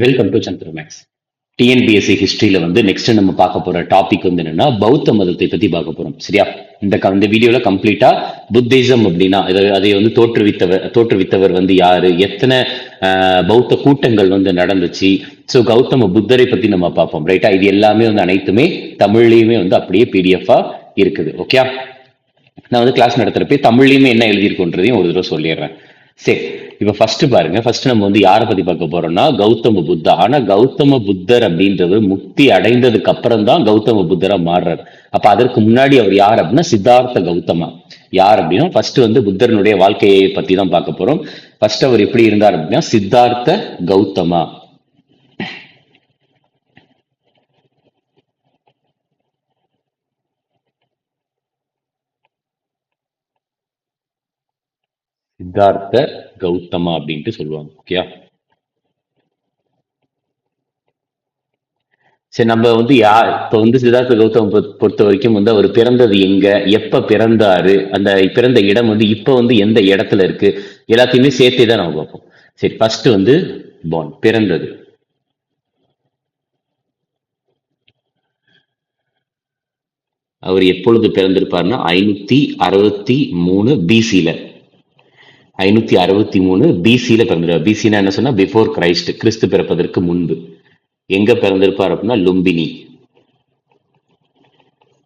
Welcome to Chandra Max. TNPSC ஹிஸ்டரியில வந்து next நம்ம பார்க்க போற டாபிக் வந்து என்னன்னா பௌத்த மதத்தை பத்தி பார்க்க போறோம். சரியா? இந்த வீடியோல கம்ப்ளீட்டா புத்திசம் அப்படின்னா அதை வந்து தோற்றுவித்தவர் வந்து யாரு, எத்தனை பௌத்த கூட்டங்கள் வந்து நடந்துச்சு, ஸோ கௌதம புத்தரை பத்தி நம்ம பார்ப்போம். ரைட்டா? இது எல்லாமே வந்து அனைத்துமே தமிழ்லயுமே வந்து அப்படியே பிடிஎஃபா இருக்குது. ஓகே, நான் வந்து கிளாஸ் நடத்துறப்ப தமிழ்லயுமே என்ன எழுதியிருக்குன்றதையும் ஒரு தடவை சொல்லிடுறேன். சரி, இப்ப ஃபர்ஸ்ட் பாருங்க. ஃபர்ஸ்ட் நம்ம வந்து யாரை பத்தி பார்க்க போறோம்னா கௌதம புத்தா. ஆனா கௌதம புத்தர் அப்படின்றவர் முக்தி அடைந்ததுக்கு அப்புறம் தான் கௌதம புத்தரா மாறுறாரு. அப்ப அதற்கு முன்னாடி அவர் யார் அப்படின்னா சித்தார்த்த கௌதமா. யார் அப்படின்னா ஃபர்ஸ்ட் வந்து புத்தரனுடைய வாழ்க்கையை பத்தி தான் பார்க்க போறோம். ஃபர்ஸ்ட் அவர் எப்படி இருந்தார் அப்படின்னா சித்தார்த்த கௌதமா. சித்தார்த்த கௌதமா அப்படின்ட்டு சொல்லுவாங்க. ஓகே, சரி, நம்ம வந்து இப்ப வந்து சித்தார்த்த கௌதம் பொறுத்த வரைக்கும் வந்து அவர் பிறந்தது எங்க, எப்ப பிறந்தாரு, அந்த பிறந்த இடம் வந்து இப்ப வந்து எந்த இடத்துல இருக்கு, எல்லாத்தையுமே சேர்த்தே தான் நம்ம பார்ப்போம். சரி, ஃபர்ஸ்ட் வந்து பிறந்தது. அவர் எப்பொழுது பிறந்திருப்பாருன்னா 563 பிசில. 563 பிசில பிறந்திருப்பார். பிசினா என்ன சொன்னா பிஃபோர் கிரைஸ்ட், கிறிஸ்து பிறப்பதற்கு முன்பு. எங்க பிறந்திருப்பார் அப்படின்னா லும்பினி.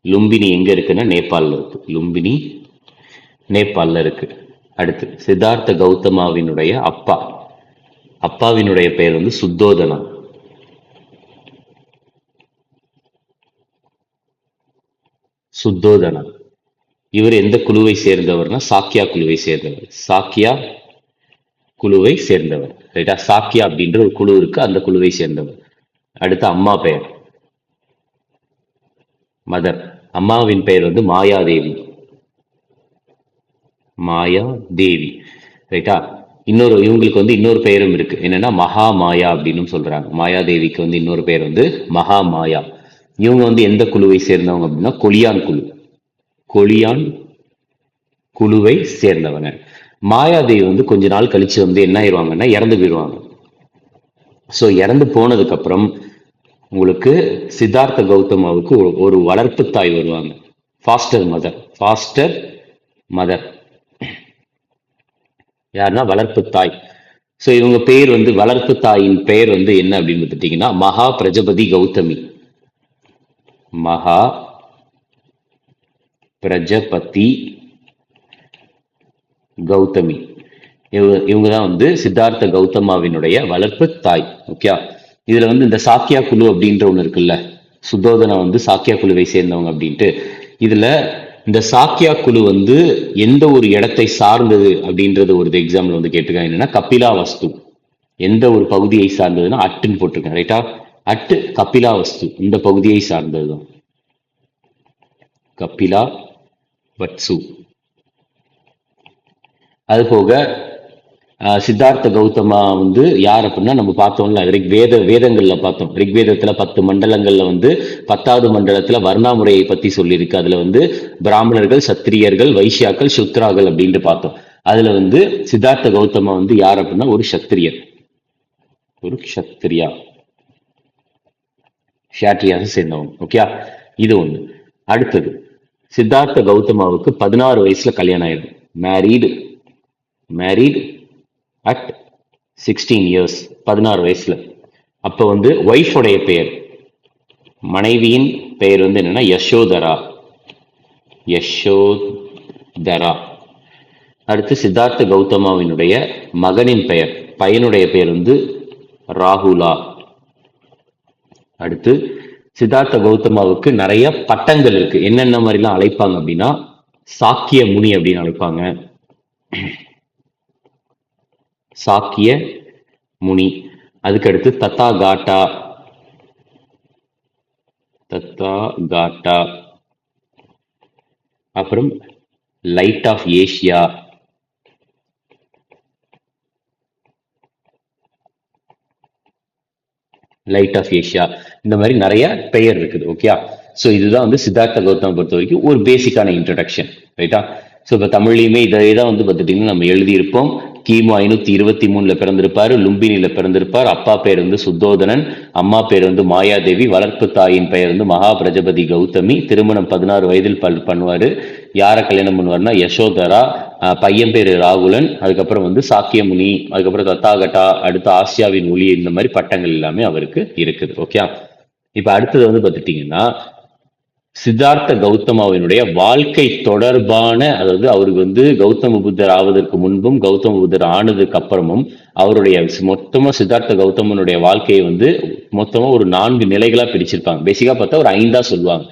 லும்பினி எங்க இருக்குன்னா நேபாளில் இருக்கு. லும்பினி நேபாளில் இருக்கு. அடுத்து சித்தார்த்த கௌதமாவினுடைய அப்பாவினுடைய பெயர் வந்து சுத்தோதனா. சுத்தோதனா இவர் எந்த குழுவை சேர்ந்தவர்னா சாக்கியா குழுவை சேர்ந்தவர். சாக்கியா குழுவை சேர்ந்தவர். ரைட்டா? சாக்கியா அப்படின்ற ஒரு குழு இருக்கு, அந்த குழுவை சேர்ந்தவர். அடுத்து அம்மா பெயர் மதர். அம்மாவின் பெயர் வந்து மாயாதேவி. மாயா தேவி. ரைட்டா? இவங்களுக்கு வந்து இன்னொரு பெயரும் இருக்கு, என்னன்னா மகா மாயா அப்படின்னு சொல்றாங்க. மாயாதேவிக்கு வந்து இன்னொரு பெயர் வந்து மகா மாயா. இவங்க வந்து எந்த குழுவை சேர்ந்தவங்க அப்படின்னா கொலியான் குழு. கொலியான் குழுவை சேர்ந்தவங்க. மாயாதேவி வந்து கொஞ்ச நாள் கழிச்சு வந்து என்ன ஆயிடுவாங்கன்னா இறந்து போயிடுவாங்க. ஸோ இறந்து போனதுக்கு அப்புறம் உங்களுக்கு சித்தார்த்த கௌதமாவுக்கு ஒரு வளர்ப்பு தாய் வருவாங்க, ஃபாஸ்டர் மதர். யாருன்னா வளர்ப்பு தாய். ஸோ இவங்க பேர் வந்து வளர்ப்பு தாயின் பெயர் வந்து என்ன அப்படின்னு பார்த்துட்டீங்கன்னா மகா பிரஜபதி கௌதமி. மகா பிரஜபதி கௌதமி. இவங்க தான் வந்து சித்தார்த்த கௌதமாவினுடைய வளர்ப்பு தாய். ஓகே, இதுல வந்து இந்த சாக்கியா குழு அப்படின்ற ஒண்ணு இருக்குல்ல, சுத்தோதனா வந்து சாக்கியா குழுவை சேர்ந்தவங்க அப்படின்ட்டு. இதுல இந்த சாக்கியா குழு வந்து எந்த ஒரு இடத்தை சார்ந்தது அப்படின்றது ஒரு எக்ஸாம்பிள் வந்து கேட்டிருக்காங்க. என்னன்னா கபிலா வஸ்து. எந்த ஒரு பகுதியை சார்ந்ததுன்னா அட்டுன்னு போட்டிருக்கேன். ரைட்டா? அட்டு கபிலா வஸ்து இந்த பகுதியை சார்ந்ததுதான் கபிலா வட்சு. அது போக சித்தார்த்த கௌதமா வந்து யார் அப்படின்னா நம்ம பார்த்தோம்ல வேதங்கள்ல பார்த்தோம். ரிக்வேதத்துல 10 மண்டலங்கள்ல வந்து 10வது மண்டலத்துல வர்ணாமுறையை பத்தி சொல்லியிருக்கு. அதுல வந்து பிராமணர்கள், சத்திரியர்கள், வைசியாக்கள், சுத்ராக்கள் அப்படின்ட்டு பார்த்தோம். அதுல வந்து சித்தார்த்த கௌதமா வந்து யார் அப்படின்னா ஒரு சத்திரியர், ஒரு க்ஷத்ரியா, ஷாட்ரியாஸை சேர்ந்தவங்க. ஓகே, இது ஒண்ணு. அடுத்தது சித்தார்த்த கௌதமாவுக்கு 16 வயசுல கல்யாணம் ஆயிடும். மேரீடு அட் 16 இயர்ஸ், 16 வயசுல. அப்ப வந்து ஒய்ஃபோடைய பெயர், மனைவியின் பெயர் வந்து என்னன்னா யசோதரா. அடுத்து சித்தார்த்த கௌதமாவினுடைய மகனின் பெயர், பையனுடைய பெயர் வந்து ராகுலா. அடுத்து சித்தார்த்த கௌதமாவுக்கு நிறைய பட்டங்கள் இருக்கு. என்னென்ன மாதிரிலாம் அழைப்பாங்க அப்படின்னா சாக்கிய முனி அப்படின்னு அழைப்பாங்க. சாக்கிய முனி. அதுக்கடுத்து தத்தாகாட்டா. அப்புறம் லைட் ஆஃப் ஏசியா. இந்த மாதிரி நிறைய பெயர் இருக்குது. ஓகே, ஸோ இதுதான் வந்து சித்தார்த்த கௌதம் பொறுத்த வரைக்கும் ஒரு பேசிக்கான இன்ட்ரடக்ஷன். ரைட்டா? ஸோ இப்போ தமிழ்லையுமே இதை தான் வந்து பார்த்துட்டீங்கன்னா நம்ம எழுதியிருப்போம். கிமு 523 பிறந்திருப்பாரு. லும்பினில பிறந்திருப்பார். அப்பா பேர் வந்து சுத்தோதனன், அம்மா பேர் வந்து மாயாதேவி, வளர்ப்பு தாயின் பெயர் வந்து மகா பிரஜபதி கௌதமி. திருமணம் 16 வயதில் பண்ணுவாரு. யார கல்யாணம் பண்ணுவாருன்னா யசோதரா. பையன் பேரு ராகுலன். அதுக்கப்புறம் வந்து சாக்கியமுனி, அதுக்கப்புறம் தத்தாகட்டா, அடுத்து ஆசியாவின் ஒளி, இந்த மாதிரி பட்டங்கள் எல்லாமே அவருக்கு இருக்குது. ஓகே. இப்ப அடுத்தது வந்து பாத்துட்டீங்கன்னா சித்தார்த்த கௌதமாவினுடைய வாழ்க்கை தொடர்பான, அதாவது அவருக்கு வந்து கௌதம புத்தர் ஆவதற்கு முன்பும் கௌதம புத்தர் ஆனதுக்கு அப்புறமும் அவருடைய மொத்தமா சித்தார்த்த கௌதமனுடைய வாழ்க்கையை வந்து மொத்தமா ஒரு 4 நிலைகளா பிரிச்சிருப்பாங்க. பேசிக்கா பார்த்தா ஒரு 5ஆ சொல்லுவாங்க.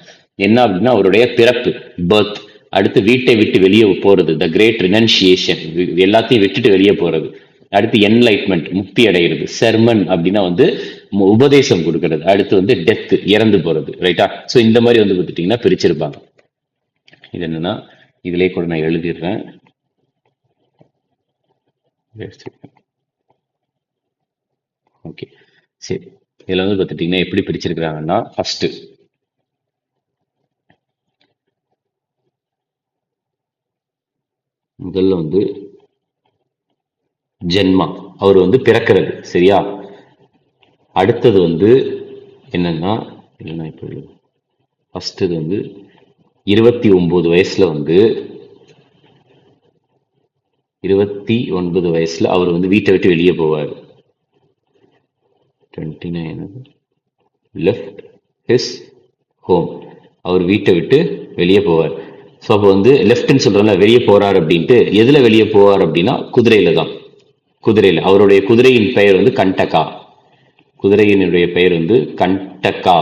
என்ன அப்படின்னா அவருடைய பிறப்பு, பர்த், அடுத்து வீட்டை விட்டு வெளியே போறது, த கிரேட் ரினன்சியேஷன், எல்லாத்தையும் விட்டுட்டு வெளியே போறது, அடுத்து என்லைட்மெண்ட், முக்தி அடைகிறது, செர்மன் அப்படின்னா வந்து உபதேசம் கொடுக்கறது, அடுத்து வந்து டெத், இறந்து போறது. ரைட்டா? ஸோ இந்த மாதிரி வந்து பார்த்துட்டீங்கன்னா பிரிச்சிருப்பாங்க. இது என்னன்னா இதுலயே கூட நான் எழுதிடுறேன். ஓகே, சரி. இதுல வந்து பார்த்துட்டீங்கன்னா எப்படி பிரிச்சிருக்கிறாங்கன்னா, ஃபர்ஸ்ட் முதல்ல வந்து ஜென்மா, அவர் வந்து பிறக்கிறது. சரியா? அடுத்தது வந்து என்னன்னா, இல்லைன்னா இப்போ ஃபர்ஸ்ட் இது வந்து 29 வயசுல வந்து 29 வயசுல அவர் வந்து வீட்டை விட்டு வெளியே போவார். 29 லெஃப்ட் ஹிஸ் ஹோம், அவர் வீட்டை விட்டு வெளியே போவார். ஸோ அப்போ வந்து லெஃப்ட்னு சொல்றோம்ல, வெளியே போறார் அப்படின்ட்டு. எதுல வெளியே போவார் அப்படின்னா குதிரையில தான். குதிரையில. அவருடைய குதிரையின் பெயர் வந்து கண்டகா. குதிரையினுடைய பெயர் வந்து கண்டகா.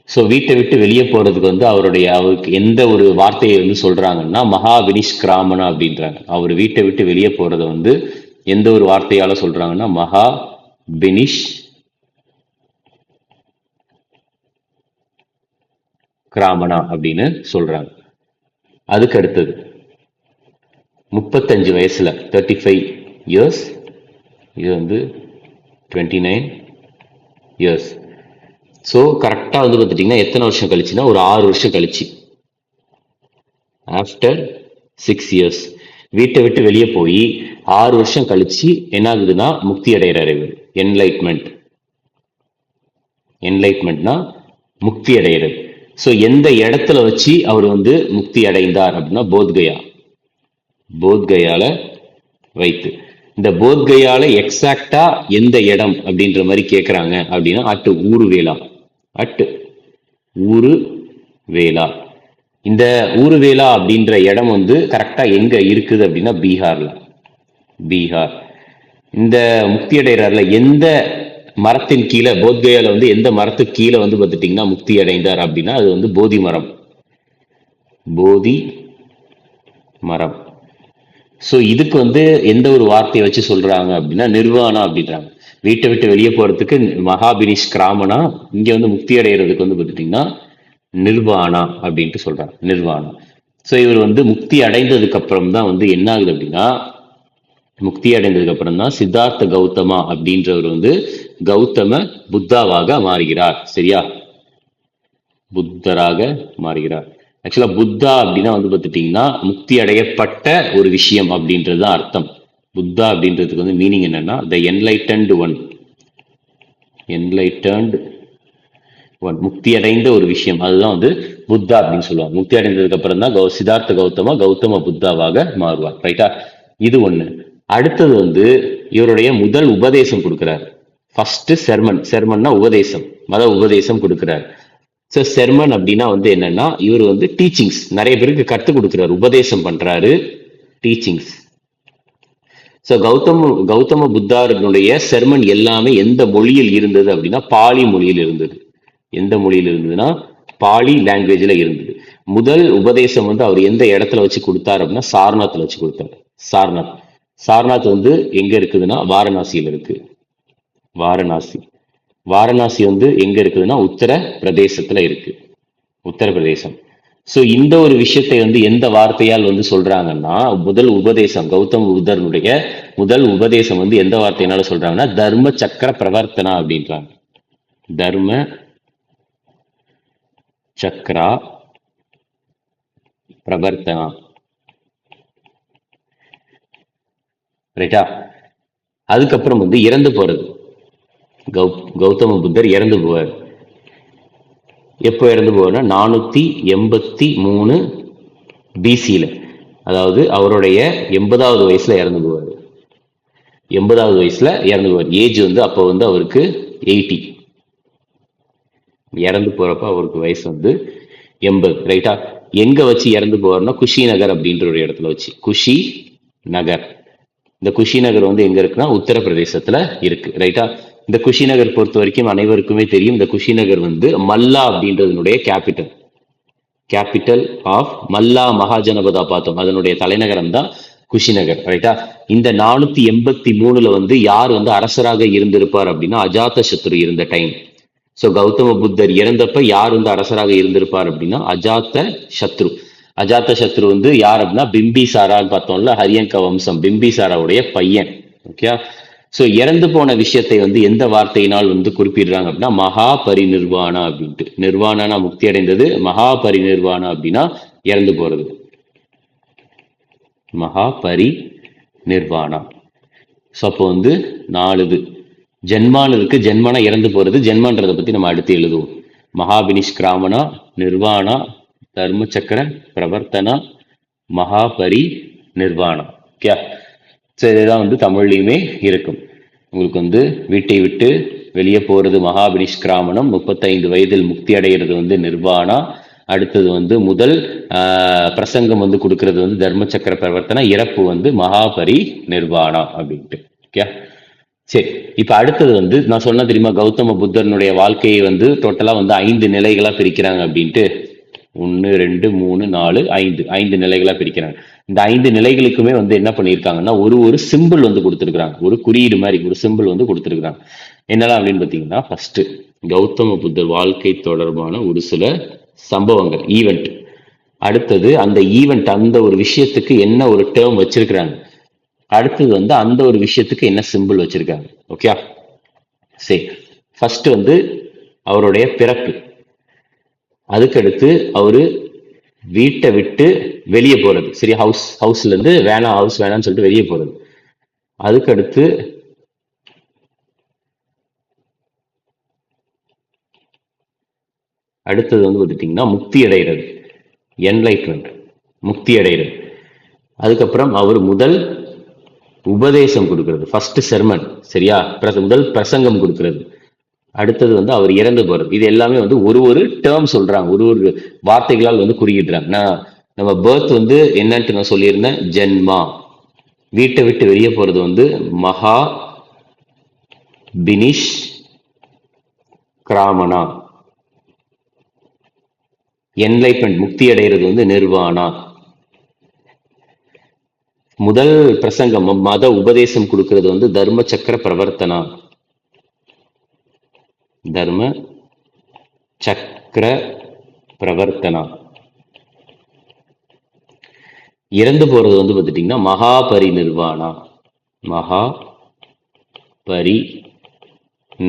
ஸோ வீட்டை விட்டு வெளியே போறதுக்கு வந்து அவருக்கு எந்த ஒரு வார்த்தையை வந்து சொல்றாங்கன்னா மகா வினிஷ்கிராமனா அப்படின்றாங்க. அவர் வீட்டை விட்டு வெளியே போறதை வந்து எந்த ஒரு வார்த்தையால சொல்றாங்கன்னா மகா பினிஷ் கிராமனா அப்படின்னு சொல்றாங்க. அதுக்கு அடுத்தது 35 வயசுல 35 இயர்ஸ், இது வந்து 29 இயர்ஸ். ஸோ கரெக்டா வந்து பார்த்துட்டீங்கன்னா எத்தனை வருஷம் கழிச்சுன்னா ஒரு 6 வருஷம் கழிச்சு, ஆஃப்டர் 6 இயர்ஸ் வீட்டை விட்டு வெளியே போய் 6 வருஷம் கழிச்சு என்ன ஆகுதுன்னா முக்தி அடைகிறார் இவர். என்லைட்மெண்ட். என்லைட்மெண்ட்னா முக்தி அடைகிறது. ஸோ எந்த இடத்துல வச்சு அவர் வந்து முக்தி அடைந்தார் அப்படின்னா போத்கயா. போத்கயால வைத்து. இந்த போத்கயால எக்ஸாக்டா எந்த இடம் அப்படின்ற மாதிரி கேட்கறாங்க அப்படின்னா அட்டு ஊருவேலா. அட்டு ஊரு வேலா. இந்த ஊருவேலா அப்படின்ற இடம் வந்து கரெக்டா எங்க இருக்குது அப்படின்னா பீகார்ல. பீகார். இந்த முக்தி அடைகிறார்ல எந்த மரத்தின் கீழே, போத்கயால வந்து எந்த மரத்துக்கு கீழே வந்து பார்த்துட்டீங்கன்னா முக்தி அடைந்தார் அப்படின்னா அது வந்து போதி மரம். போதி மரம். ஸோ இதுக்கு வந்து எந்த ஒரு வார்த்தையை வச்சு சொல்றாங்க அப்படின்னா நிர்வாணா அப்படின்றாங்க. வீட்டை விட்டு வெளியே போறதுக்கு மகாபினிஷ் கிராமனா, இங்க வந்து முக்தி அடைகிறதுக்கு வந்து பார்த்துட்டீங்கன்னா நிர்வாணா அப்படின்ட்டு சொல்றாங்க. நிர்வாணா. ஸோ இவர் வந்து முக்தி அடைந்ததுக்கு அப்புறம் தான் வந்து என்ன ஆகுது அப்படின்னா, முக்தி அடைந்ததுக்கு அப்புறம் தான் சித்தார்த்த கௌதமா அப்படின்றவர் வந்து கௌதம புத்தாவாக மாறுகிறார். சரியா? புத்தராக மாறுகிறார். ஆக்சுவலா புத்தா அப்படின்னா வந்து பார்த்துட்டீங்கன்னா முக்தி அடையப்பட்ட ஒரு விஷயம் அப்படின்றது தான் அர்த்தம். புத்தா அப்படின்றதுக்கு வந்து மீனிங் என்னன்னா த என்லைட்டன்டு ஒன். என்லைட்டன்டு ஒன், முக்தி அடைந்த ஒரு விஷயம், அதுதான் வந்து புத்தா அப்படின்னு சொல்லுவாங்க. முக்தி அடைந்ததுக்கு அப்புறம் தான் சித்தார்த்த கௌதமா கௌதம புத்தாவாக மாறுவார். ரைட்டா? இது ஒண்ணு. அடுத்தது வந்து இவருடைய முதல் உபதேசம் கொடுக்கிறார். First sermon. செர்மன்னா உபதேசம், மத உபதேசம் கொடுக்கிறார். ஸோ செர்மன் அப்படின்னா வந்து என்னன்னா இவர் வந்து டீச்சிங்ஸ் நிறைய பேருக்கு கற்றுக் கொடுக்கிறார், உபதேசம் பண்றாரு, டீச்சிங்ஸ். ஸோ கௌதம புத்தாரனுடைய செர்மன் எல்லாமே எந்த மொழியில் இருந்தது அப்படின்னா பாலி மொழியில் இருந்தது. எந்த மொழியில் இருந்ததுன்னா பாலி லாங்குவேஜ்ல இருந்தது. முதல் உபதேசம் வந்து அவர் எந்த இடத்துல வச்சு கொடுத்தாரு அப்படின்னா சார்நாத்ல வச்சு கொடுத்தாரு. சார்நாத். சார்நாத் வந்து எங்க இருக்குதுன்னா வாரணாசியில் இருக்கு. வாரணாசி. வாரணாசி வந்து எங்க இருக்குதுன்னா உத்தர பிரதேசத்துல இருக்கு. உத்தரப்பிரதேசம். சோ இந்த ஒரு விஷயத்தை வந்து எந்த வார்த்தையால் வந்து சொல்றாங்கன்னா முதல் உபதேசம், கௌதம புத்தருடைய முதல் உபதேசம் வந்து எந்த வார்த்தையினால சொல்றாங்கன்னா தர்ம சக்கர பிரவர்த்தனா அப்படின்றாங்க. தர்ம சக்ரா பிரவர்த்தனா. ரைட்டா. அதுக்கப்புறம் வந்து இறந்து போறது. கௌதம புத்தர் இறந்து போவார். எப்போ இறந்து போவார்னா 483 பிசியில, அதாவது அவருடைய 80வது வயசுல இறந்து போவார். 80வது வயசுல இறந்து போவார். ஏஜ் வந்து அப்போ வந்து அவருக்கு 80. இறந்து போறப்ப அவருக்கு வயசு வந்து 80. ரைட்டா. எங்க வச்சு இறந்து போவார்னா குஷி நகர் அப்படின்ற ஒரு இடத்துல வச்சு. குஷி நகர். இந்த குஷி நகர் வந்து எங்க இருக்குன்னா உத்தரப்பிரதேசத்துல இருக்கு. ரைட்டா. இந்த குஷி நகர் பொறுத்த வரைக்கும் அனைவருக்குமே தெரியும், இந்த குஷி நகர் வந்து மல்லா அப்படின்றதுனுடைய கேபிட்டல். கேபிட்டல் ஆஃப் மல்லா மகாஜனபதா பார்த்தோம், அதனுடைய தலைநகரம் தான் குஷிநகர். ரைட்டா. இந்த 483 வந்து யார் வந்து அரசராக இருந்திருப்பார் அப்படின்னா அஜாத சத்ரு இருந்த டைம். சோ கௌதம புத்தர் இறந்தப்ப யார் வந்து அரசராக இருந்திருப்பார் அப்படின்னா அஜாத்த சத்ரு. அஜாத்த சத்ரு வந்து யார் அப்படின்னா பிம்பிசாரான்னு பார்த்தோம்ல, ஹரியங்க வம்சம், பிம்பிசாராவுடைய பையன். ஓகே. சோ இறந்து போன விஷயத்தை வந்து எந்த வார்த்தையினால் வந்து குறிப்பிடுறாங்க அப்படின்னா மகா பரிநிர்வாணா அப்படின்ட்டு. நிர்வாணனா முக்தி அடைந்தது, மகா பரிநிர்வாணா அப்படின்னா இறந்து போறது. மகா பரி நிர்வாணா. ஸோ அப்போ வந்து 4 இது ஜென்மான் இருக்கு. ஜென்மானா இறந்து போறது. ஜென்மான்றதை பத்தி நம்ம அடுத்து எழுதுவோம். மகாபினிஷ்கிராமனா, நிர்வாணா, தர்ம சக்கர பிரவர்த்தனா, மகாபரி நிர்வாணா. ஓகே. ஸோ இதுதான் வந்து தமிழ்லையுமே இருக்கும். உங்களுக்கு வந்து வீட்டை விட்டு வெளியே போறது மகாபினிஷ்கிராமணம், 35 வயதில் முக்தி அடைகிறது வந்து நிர்வாணா, அடுத்தது வந்து முதல் பிரசங்கம் வந்து கொடுக்கறது வந்து தர்ம சக்கர பிரவர்த்தனா, இறப்பு வந்து மகாபரி நிர்வாணா அப்படின்ட்டு. ஓகே. சரி, இப்ப அடுத்தது வந்து நான் சொன்ன தெரியுமா, கௌதம புத்தனுடைய வாழ்க்கையை வந்து டோட்டலா வந்து 5 நிலைகளா பிரிக்கிறாங்க அப்படின்ட்டு. 1 2 3 4 5 நிலைகளா பிரிக்கிறாங்க. இந்த 5 நிலைகளுக்குமே வந்து என்ன பண்ணியிருக்காங்கன்னா ஒரு சிம்பிள் வந்து கொடுத்துருக்காங்க. ஒரு குறியீடு மாதிரி ஒரு சிம்பிள் வந்து கொடுத்துருக்காங்க. என்னெல்லாம் அப்படின்னு பாத்தீங்கன்னா, ஃபர்ஸ்ட் கௌதம புத்தர் வாழ்க்கை தொடர்பான ஒரு சில சம்பவங்கள், ஈவெண்ட். அடுத்தது அந்த ஈவெண்ட், அந்த ஒரு விஷயத்துக்கு என்ன ஒரு டேர்ம் வச்சிருக்கிறாங்க. அடுத்தது வந்து அந்த ஒரு விஷயத்துக்கு என்ன சிம்பிள் வச்சிருக்காங்க. ஓகே. சரி, ஃபர்ஸ்ட் வந்து அவருடைய பிறப்பு. அதுக்கடுத்து அவரு வீட்டை விட்டு வெளியே போறது. சரி, ஹவுஸ்ல இருந்து ஹவுஸ் வேணாம்னு சொல்லிட்டு வெளியே போறது. அதுக்கடுத்து அடுத்தது வந்து பார்த்துட்டீங்கன்னா முக்தி அடைகிறது, என்லைட்மெண்ட், முக்தி அடைகிறது. அதுக்கப்புறம் அவர் முதல் உபதேசம் கொடுக்கிறது, ஃபர்ஸ்ட் செர்மன். சரியா, முதல் பிரசங்கம் கொடுக்கிறது. அடுத்தது வந்து அவர் இறந்து போறது. இது எல்லாமே வந்து ஒரு டேர்ம் சொல்றாங்க, ஒரு வார்த்தைகளால் வந்து குறியிடுறாங்க. நம்ம பர்த் வந்து என்னன்ட்டு நான் சொல்லியிருந்தேன், ஜென்மா. வீட்டை விட்டு வெளியே போறது வந்து மகா பினிஷ் கிராமனா. என்லைட்மெண்ட், முக்தி அடைகிறது வந்து நிர்வாணா. முதல் பிரசங்கம், மத உபதேசம் கொடுக்கிறது வந்து தர்ம சக்கர பிரவர்த்தனா. தர்ம சக்கர பிரவர்த்தனா. இறந்து போறது வந்து பார்த்துட்டீங்கன்னா மகா பரி நிர்வாணா. மகா பரி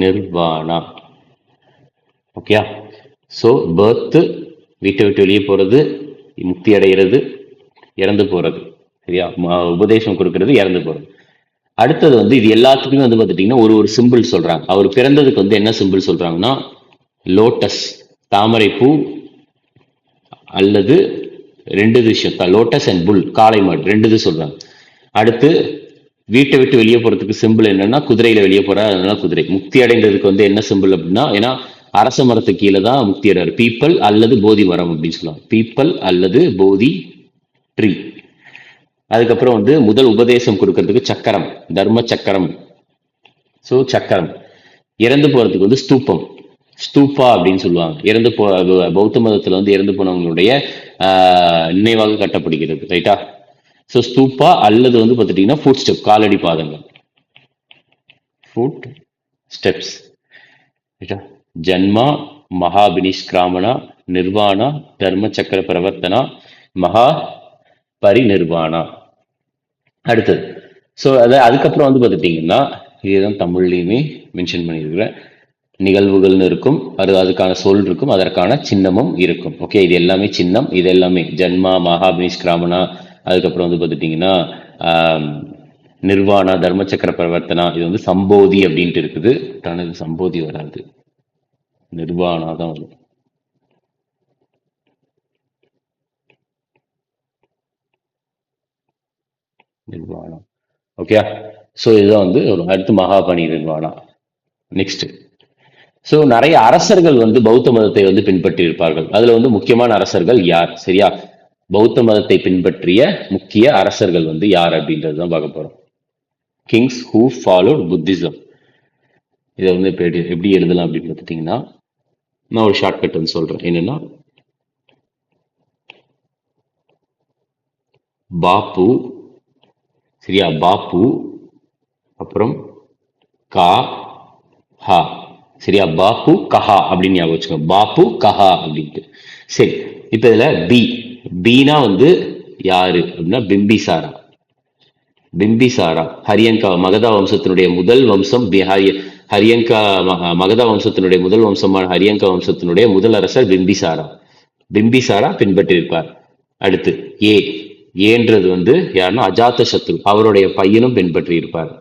நிர்வாணா. ஓகே. ஸோ பர்த், வீட்டை விட்டு வெளியே போறது, முக்தி அடைகிறது, இறந்து போறது. சரியா, உபதேசம் கொடுக்கறது, இறந்து போறது. அடுத்தது வந்து இது எல்லாத்துக்குமே வந்து பார்த்துட்டீங்கன்னா ஒரு சிம்பிள் சொல்றாங்க. அவர் பிறந்ததுக்கு வந்து என்ன சிம்பிள் சொல்றாங்கன்னா லோட்டஸ், தாமரை பூ, அல்லது 2 விஷயம், லோட்டஸ் அண்ட் புல், காளை மாடு, 2 இது சொல்றாங்க. அடுத்து வீட்டை விட்டு வெளியே போறதுக்கு சிம்பிள் என்னன்னா குதிரையில வெளியே போற, அதனால குதிரை. முக்தி அடைந்ததுக்கு வந்து என்ன சிம்பிள் அப்படின்னா, ஏன்னா அரச மரத்து கீழே தான் முக்தி அடைறாரு. பீப்பிள் அல்லது போதி மரம் அப்படின்னு சொல்லுவாங்க. பீப்பிள் அல்லது போதி ட்ரீ. அதுக்கப்புறம் வந்து முதல் உபதேசம் கொடுக்கறதுக்கு சக்கரம், தர்ம சக்கரம். ஸோ சக்கரம். இறந்து போறதுக்கு வந்து ஸ்தூபம், ஸ்தூப்பா அப்படின்னு சொல்லுவாங்க. பௌத்த மதத்துல வந்து இறந்து போனவங்களுடைய நினைவாக கட்டப்படுகிறது. ரைட்டா. ஸோ ஸ்தூப்பா அல்லது வந்து பார்த்துட்டீங்கன்னா ஃபுட் ஸ்டெப், காலடி பாதங்கள், ஃபுட் ஸ்டெப்ஸ். ரைட்டா. ஜன்மா, மகாபினிஷ்கிராமனா, நிர்வாணா, தர்ம சக்கர பிரவர்த்தனா, மகா பரிநிர்வாணா. அடுத்தது ஸோ அதுக்கப்புறம் வந்து பார்த்துட்டீங்கன்னா இதுதான் தமிழ்லையுமே மென்ஷன் பண்ணியிருக்கிறேன். நிகழ்வுகள்னு இருக்கும், அதுக்கான சொல் இருக்கும், அதற்கான சின்னமும் இருக்கும். ஓகே, இது எல்லாமே சின்னம், இது எல்லாமே ஜன்மா, மகாபினிஷ்கிராமனா. அதுக்கப்புறம் வந்து பார்த்துட்டீங்கன்னா நிர்வாணா, தர்மசக்கர பிரவர்த்தனா, இது வந்து சம்போதி அப்படின்ட்டு இருக்குது. ஆனது சம்போதி வராது, நிர்வாணா தான் வரும். நிர்வாணா. ஓகே. ஸோ இதுதான் வந்து ஒரு அடுத்து மகாபணி நிர்வாணா. நெக்ஸ்ட். ஸோ நிறைய அரசர்கள் வந்து பௌத்த மதத்தை வந்து பின்பற்றி இருப்பார்கள். அதுல வந்து முக்கியமான அரசர்கள் யார்? சரியா, பௌத்த மதத்தை பின்பற்றிய முக்கிய அரசர்கள் வந்து யார் அப்படின்றது தான் பார்க்க போறோம். Kings who followed Buddhism. இதை வந்து இப்போ எப்படி எழுதலாம் அப்படின்னு பார்த்துட்டீங்கன்னா, நான் ஒரு ஷார்ட்கட் வந்து சொல்றேன். என்னன்னா, பாப்பு, சரியா, பாப்பு, அப்புறம் கா ஹா, சரியா, பாப்பு கஹா அப்படின்னு ஞாபகம் வச்சுக்கோங்க. பாப்பு கஹா அப்படின்ட்டு. சரி, இப்ப இதுல பீனா வந்து யாரு அப்படின்னா பிம்பிசாரா. பிம்பிசாரா ஹரியங்கா மகதா வம்சத்தினுடைய முதல் வம்சம். ஹரியங்கா மகதா வம்சத்தினுடைய முதல் வம்சமான ஹரியங்கா வம்சத்தினுடைய முதல் அரசர் பிம்பிசாரா. பிம்பிசாரா பின்பற்றியிருப்பார். அடுத்து ஏன்றது வந்து யாருன்னா அஜாத்த சத்ரு, அவருடைய பையனும் பின்பற்றி இருப்பார்.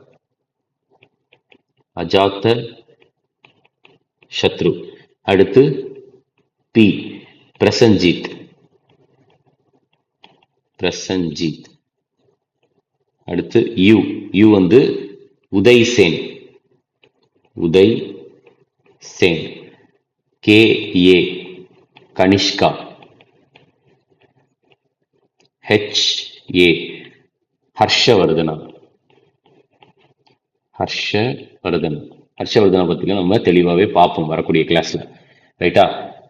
அஜாத்த சத்ரு. அடுத்து பி பிரசஞ்சித். அடுத்து யூ வந்து Udaysen. K A Kanishka. H A Harshavardhana. Harshavardhana பத்திலாம் நம்ம தெளிவாகவே பார்ப்போம் வரக்கூடிய கிளாஸ்ல. ரைட்டா.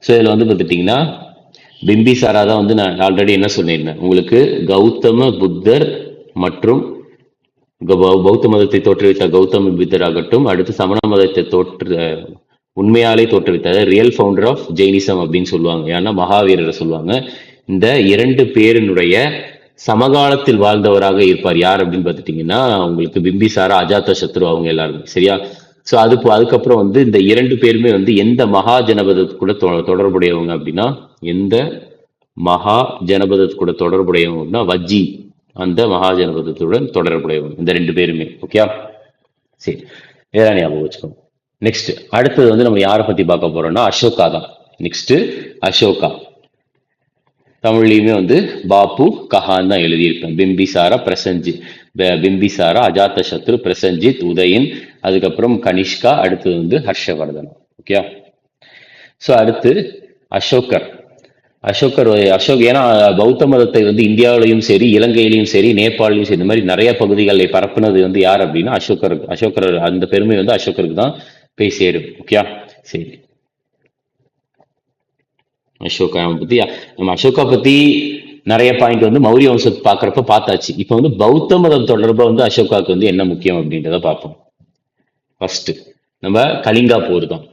ஸோ இதில் வந்து பார்த்துட்டிங்கன்னா பிம்பிசாரா தான் வந்து நான் ஆல்ரெடி என்ன சொல்லியிருந்தேன் உங்களுக்கு, கௌதம புத்தர் மற்றும் பௌத்த மதத்தை தோற்றுவித்த கௌதம புத்தர் ஆகட்டும், அடுத்து சமண மதத்தை உண்மையாலே தோற்றுவித்த ரியல் ஃபவுண்டர் ஆஃப் ஜெயினிசம் அப்படின்னு சொல்லுவாங்க, ஏன்னா மகாவீரரை சொல்லுவாங்க. இந்த இரண்டு பேரினுடைய சமகாலத்தில் வாழ்ந்தவராக இருப்பார். யார் அப்படின்னு பார்த்துட்டீங்கன்னா உங்களுக்கு பிம்பிசாரா, அஜாத்த சத்ரு, அவங்க எல்லாருமே. சரியா. ஸோ அதுக்கப்புறம் வந்து இந்த இரண்டு பேருமே வந்து எந்த மகா ஜனபதத்து கூட தொடர்புடையவங்க அப்படின்னா, எந்த மகா ஜனபதத்து கூட தொடர்புடையவங்கன்னா வஜ்ஜி, அந்த மகா ஜனபதத்துடன் தொடர்புடையவங்க இந்த ரெண்டு பேருமே. ஓகே. சரி, வேற ஞாபகம் வச்சுக்கோங்க. நெக்ஸ்ட் அடுத்தது வந்து நம்ம யாரை பத்தி பார்க்க போறோம்னா அசோகா தான். நெக்ஸ்ட் அசோகா. தமிழ்லையுமே வந்து பாப்பு கஹான் தான் எழுதியிருப்பேன். பிம்பிசாரா, பிம்பிசாரா, அஜாத்த சத்ரு, பிரசஞ்சித், உதயன், அதுக்கப்புறம் கனிஷ்கா, அடுத்தது வந்து ஹர்ஷவர்தன். ஓகே. ஸோ அடுத்து அசோக் ஏன்னா பௌத்த மதத்தை வந்து இந்தியாவிலையும் சரி, இலங்கையிலையும் சரி, நேபாளிலும் சரி, இந்த மாதிரி நிறைய பகுதிகளை பரப்புனது வந்து யார் அப்படின்னா அசோகர். அந்த பெருமை வந்து அசோகருக்கு தான் போய் சேரும். ஓகே. சரி, அசோகா பத்தி நம்ம அசோகா பத்தி நிறைய பாயிண்ட் வந்து மௌரிய வம்சத்தை பாக்குறப்ப பார்த்தாச்சு. இப்ப வந்து பௌத்த மதம் தொடர்பா வந்து அசோகாவுக்கு வந்து என்ன முக்கியம் அப்படின்றத பார்ப்போம். ஃபர்ஸ்ட் நம்ம கலிங்கா போர் தான்.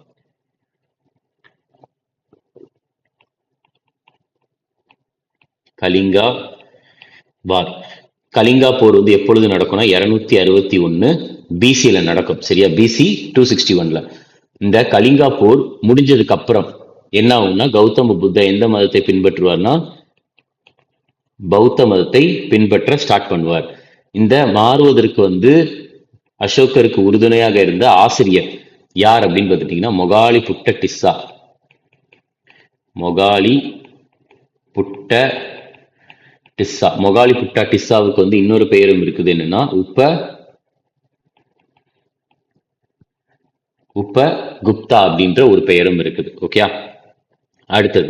கலிங்கா போர் வந்து எப்பொழுது நடக்கும்னா 261 பிசில நடக்கும். சரியா, பிசி 261. இந்த கலிங்கா போர் முடிஞ்சதுக்கு அப்புறம் என்ன ஆகும்னா, கௌதம புத்தா எந்த மதத்தை பின்பற்றுவார்னா பௌத்த மதத்தை பின்பற்ற ஸ்டார்ட் பண்ணுவார். இந்த மாறுவதற்கு வந்து அசோகருக்கு உறுதுணையாக இருந்த ஆசிரியர் யார் அப்படின்னு பார்த்துட்டீங்கன்னா மொகாலி புட்ட டிஸ்ஸாவுக்கு வந்து இன்னொரு பெயரும் இருக்குது. என்னன்னா உப்ப குப்தா அப்படின்ற ஒரு பெயரும் இருக்குது. ஓகே. அடுத்தது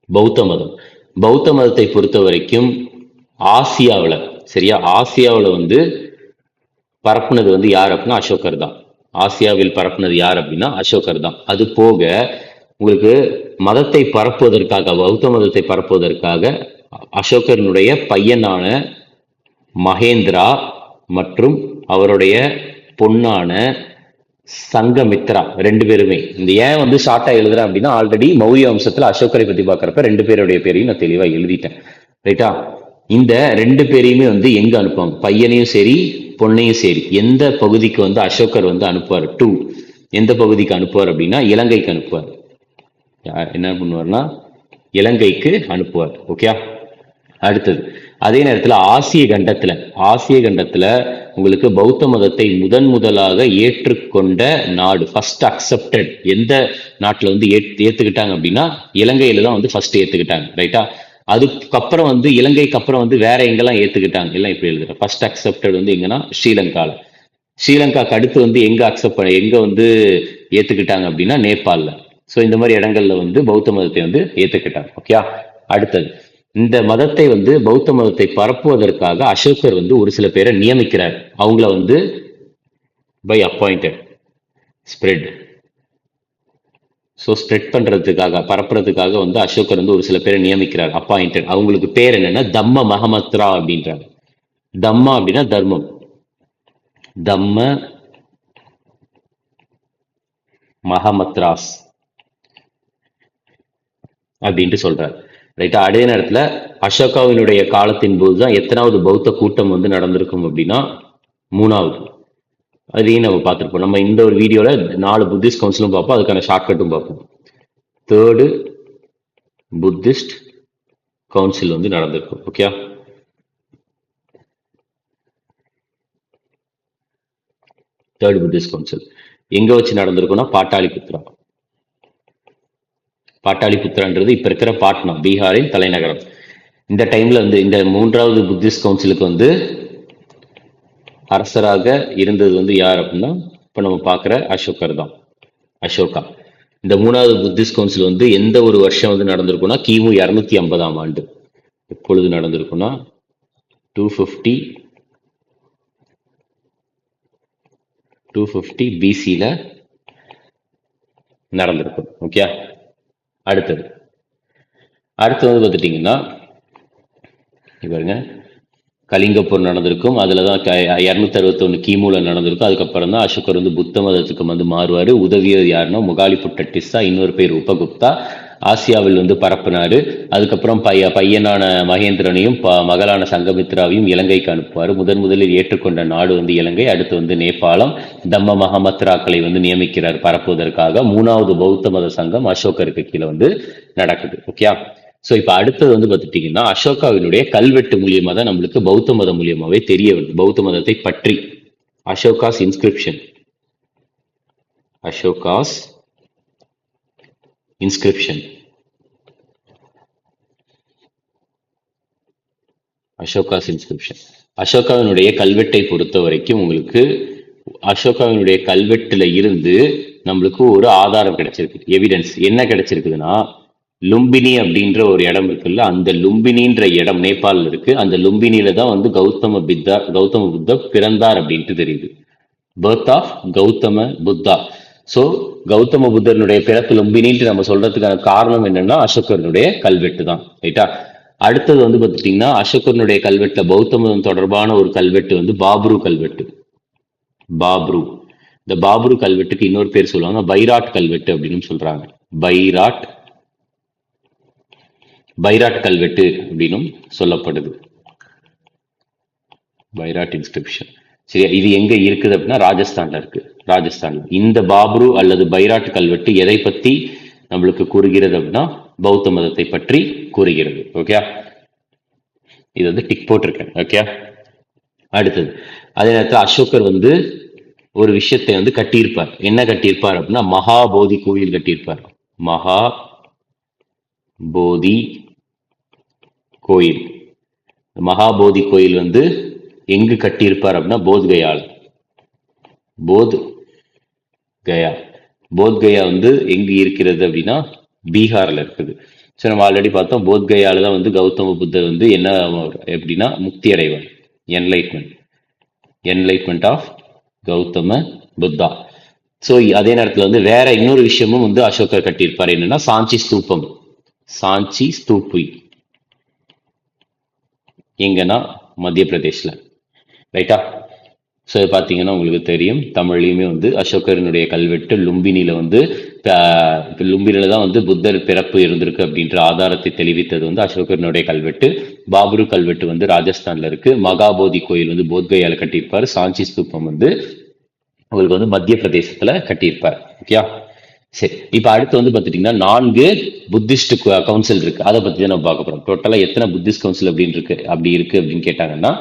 பௌத்த மதத்தை பொறுத்த வரைக்கும் ஆசியாவில், சரியா, ஆசியாவில் வந்து பரப்புனது வந்து யார் அப்படின்னா அசோகர் தான். ஆசியாவில் பரப்புனது யார் அப்படின்னா அசோகர் தான். அது போக உங்களுக்கு மதத்தை பரப்புவதற்காக, பௌத்த மதத்தை பரப்புவதற்காக அசோகனுடைய பையனான மகேந்திரா மற்றும் அவருடைய பொண்ணான சங்கமித்ரா ரெண்டு பேருமே. இந்த ஏன் வந்து ஷார்ட்டா எழுதுறேன் அப்படின்னா, ஆல்ரெடி மௌரிய வம்சத்துல அசோகரை பத்தி பாக்குறப்ப ரெண்டு பேருடைய பேரையும் நான் தெளிவா எழுதிட்டேன். ரைட்டா. இந்த ரெண்டு பேரையுமே வந்து எங்க அனுப்புவாங்க, பையனையும் சரி பொண்ணையும் சரி, எந்த பகுதிக்கு வந்து அசோகர் வந்து அனுப்புவார், எந்த பகுதிக்கு அனுப்புவார் அப்படின்னா இலங்கைக்கு அனுப்புவார். என்ன பண்ணுவார்னா இலங்கைக்கு அனுப்புவார். ஓகே. அடுத்தது அதே நேரத்துல ஆசிய கண்டத்துல உங்களுக்கு பௌத்த மதத்தை முதலாக ஏற்றுக்கொண்ட நாடு, ஃபர்ஸ்ட் அக்செப்டட் எந்த நாட்டுல வந்து ஏத்துக்கிட்டாங்க அப்படின்னா இலங்கையில தான் வந்து ஃபர்ஸ்ட் ஏத்துக்கிட்டாங்க. ரைட்டா? அதுக்கப்புறம் வந்து இலங்கைக்கு அப்புறம் வந்து வேற எங்கெல்லாம் ஏத்துக்கிட்டாங்க எல்லாம் இப்படி எழுதுறேன். ஃபர்ஸ்ட் அக்செப்டட் வந்து எங்கன்னா ஸ்ரீலங்கால. ஸ்ரீலங்காக்கு அடுத்து வந்து எங்க வந்து ஏத்துக்கிட்டாங்க அப்படின்னா நேபாளில. ஸோ இந்த மாதிரி இடங்கள்ல வந்து பௌத்த மதத்தை வந்து ஏத்துக்கிட்டாங்க. ஓகே. அடுத்தது, இந்த மதத்தை வந்து பௌத்த மதத்தை பரப்புவதற்காக அசோகர் வந்து ஒரு சில பேரை நியமிக்கிறார். அவங்கள வந்து by appointed spread. So spread பண்றதுக்காக, பரப்புறதுக்காக வந்து அசோகர் வந்து ஒரு சில பேரை நியமிக்கிறார், அப்பாயிண்டட். அவங்களுக்கு பேர் என்னன்னா தம்ம மகமத்ரா அப்படின்றாங்க. தம்மா அப்படின்னா தர்மம், தம்ம மகமத்ராஸ் அப்படின்ட்டு சொல்றாரு. ரைட்டா? அதே நேரத்துல அசோகாவினுடைய காலத்தின் போதுதான் எத்தனாவது பௌத்த கூட்டம் வந்து நடந்திருக்கும் அப்படின்னா 3வது. அதையும் நம்ம பார்த்துருப்போம். நம்ம இந்த ஒரு வீடியோல 4 புத்திஸ்ட் கவுன்சிலும் பார்ப்போம், அதுக்கான ஷார்ட்கட்டும் பார்ப்போம். 3rd புத்திஸ்ட் கவுன்சில் வந்து நடந்திருக்கும். ஓகே. 3rd புத்திஸ்ட் கவுன்சில் எங்க வச்சு நடந்திருக்கும்னா பாட்டாளிபுத்திரான்றது இப்ப இருக்கிற பாட்னா, பீகாரின் தலைநகரம். இந்த டைம்ல வந்து இந்த 3வது புத்திஸ்ட் கவுன்சிலுக்கு வந்து அரசராக இருந்தது வந்து யார் அப்படின்னா இப்ப நம்ம பார்க்கிற அசோகர் தான். அசோகா. இந்த 3வது புத்திஸ்ட் கவுன்சில் வந்து எந்த ஒரு வருஷம் வந்து நடந்திருக்கும்னா கிமு 250ஆம் ஆண்டு. எப்பொழுது நடந்திருக்கும்னா 250 பிசில நடந்திருக்கும். ஓகே. அடுத்தது வந்து பார்த்துட்டீங்கன்னா பாருங்க, கலிங்க போர் நடந்திருக்கும். அதுலதான் 261 கிமுல நடந்திருக்கும். அதுக்கப்புறம் தான் அசோகர் வந்து புத்த மதத்துக்கு வந்து மாறுவாரு. உதவியது யாருன்னா முகாலிபுட்ட டிஸ்ஸா, இன்னொரு பேர் உபகுப்தா. ஆசியாவில் வந்து பரப்புனாரு. அதுக்கப்புறம் பையனான மகேந்திரனையும் மகளான சங்கமித்ராவையும் இலங்கைக்கு அனுப்புவார். முதலில் ஏற்றுக்கொண்ட நாடு வந்து இலங்கை. அடுத்து வந்து நேபாளம். தம்ம மகமத்ராக்களை வந்து நியமிக்கிறார் பரப்புவதற்காக. 3வது பௌத்த மத சங்கம் அசோகருக்கு கீழே வந்து நடக்குது. ஓகே. ஸோ இப்போ அடுத்தது வந்து பார்த்துட்டீங்கன்னா அசோகாவினுடைய கல்வெட்டு மூலியமா தான் நம்மளுக்கு பௌத்த மதம் மூலியமாவே தெரிய வருது, பௌத்த மதத்தை பற்றி. அசோகாஸ் இன்ஸ்கிரிப்ஷன், அசோகாவினுடைய கல்வெட்டை பொறுத்த வரைக்கும் உங்களுக்கு அசோகாவினுடைய கல்வெட்டுல இருந்து நம்மளுக்கு ஒரு ஆதாரம் கிடைச்சிருக்கு, எவிடன்ஸ். என்ன கிடைச்சிருக்குதுன்னா லும்பினி அப்படின்ற ஒரு இடம் இருக்குல்ல, அந்த லும்பினின்ற இடம் நேபாளில் இருக்கு. அந்த லும்பினியில தான் வந்து கௌதம புத்தர் பிறந்தார் அப்படின்ட்டு தெரியுது. Birth of Gautama Buddha. So Gautama புத்தருடைய பிறப்பு லும்பினின்ட்டு நம்ம சொல்றதுக்கான காரணம் என்னன்னா அசோகருடைய கல்வெட்டு தான். ரைட்டா? அடுத்தது வந்து பார்த்துட்டீங்கன்னா அசோகருடைய கல்வெட்டுல பௌத்த மதம் தொடர்பான ஒரு கல்வெட்டு வந்து பாப்ரு கல்வெட்டு. இந்த பாப்ரு கல்வெட்டுக்கு இன்னொரு பேர் சொல்லுவாங்க பைராட் கல்வெட்டு அப்படின்னு சொல்றாங்க. பைராட் கல்வெட்டு அப்படின்னும் சொல்லப்படுது. பைராட் இன்ஸ்கிரிப்ஷன். சரியா? இது எங்க இருக்குது அப்படின்னா ராஜஸ்தான்ல இருக்கு. இந்த பாப்ரு அல்லது பைராட் கல்வெட்டு எதை பத்தி நம்மளுக்கு கூறுகிறது அப்படின்னா பௌத்த மதத்தை பற்றி கூறுகிறது. ஓகே. இது வந்து டிக் போட்டிருக்கேன். ஓகே. அடுத்தது, அதே நேரத்தில் அசோகர் வந்து ஒரு விஷயத்தை வந்து கட்டியிருப்பார். என்ன கட்டியிருப்பார் அப்படின்னா மகாபோதி கோயில் கட்டியிருப்பார். மகாபோதி கோயில் வந்து எங்கு கட்டியிருப்பார் அப்படின்னா போத்கயா வந்து எங்கு இருக்கிறது அப்படின்னா பீகார்ல இருக்குது. சோ நம்ம ஆல்ரெடி பார்த்தோம், போத்கயால தான் வந்து கௌதம புத்தர் வந்து என்ன எப்படின்னா முக்தி அடைவார், enlightenment of Gautama Buddha. So அதே நேரத்துல வந்து வேற இன்னொரு விஷயமும் வந்து அசோகர் கட்டியிருப்பார். என்னன்னா சாஞ்சி ஸ்தூபி எங்கன்னா மத்திய பிரதேஷ்ல. ரைட்டா? ஸோ பார்த்தீங்கன்னா உங்களுக்கு தெரியும், தமிழ்லையுமே வந்து அசோகரனுடைய கல்வெட்டு லும்பினில வந்து லும்பினில தான் வந்து புத்தர் பிறப்பு இருந்திருக்கு அப்படின்ற ஆதாரத்தை தெளிவித்தது வந்து அசோகரனுடைய கல்வெட்டு. பாபரு கல்வெட்டு வந்து ராஜஸ்தான்ல இருக்கு. மகாபோதி கோயில் வந்து போத்கயால கட்டியிருப்பார். சாஞ்சி ஸ்தூபம் வந்து உங்களுக்கு வந்து மத்திய பிரதேசத்துல கட்டியிருப்பார். ஓகே. சரி, இப்ப அடுத்து வந்து பாத்துட்டீங்கன்னா 4 புத்திஸ்ட் கவுன்சில் இருக்கு. அதை பத்தி தான் நம்ம பார்க்க போறோம். டோட்டலா எத்தனை புத்திஸ்ட் கவுன்சில் அப்படின்னு கேட்டாங்கன்னா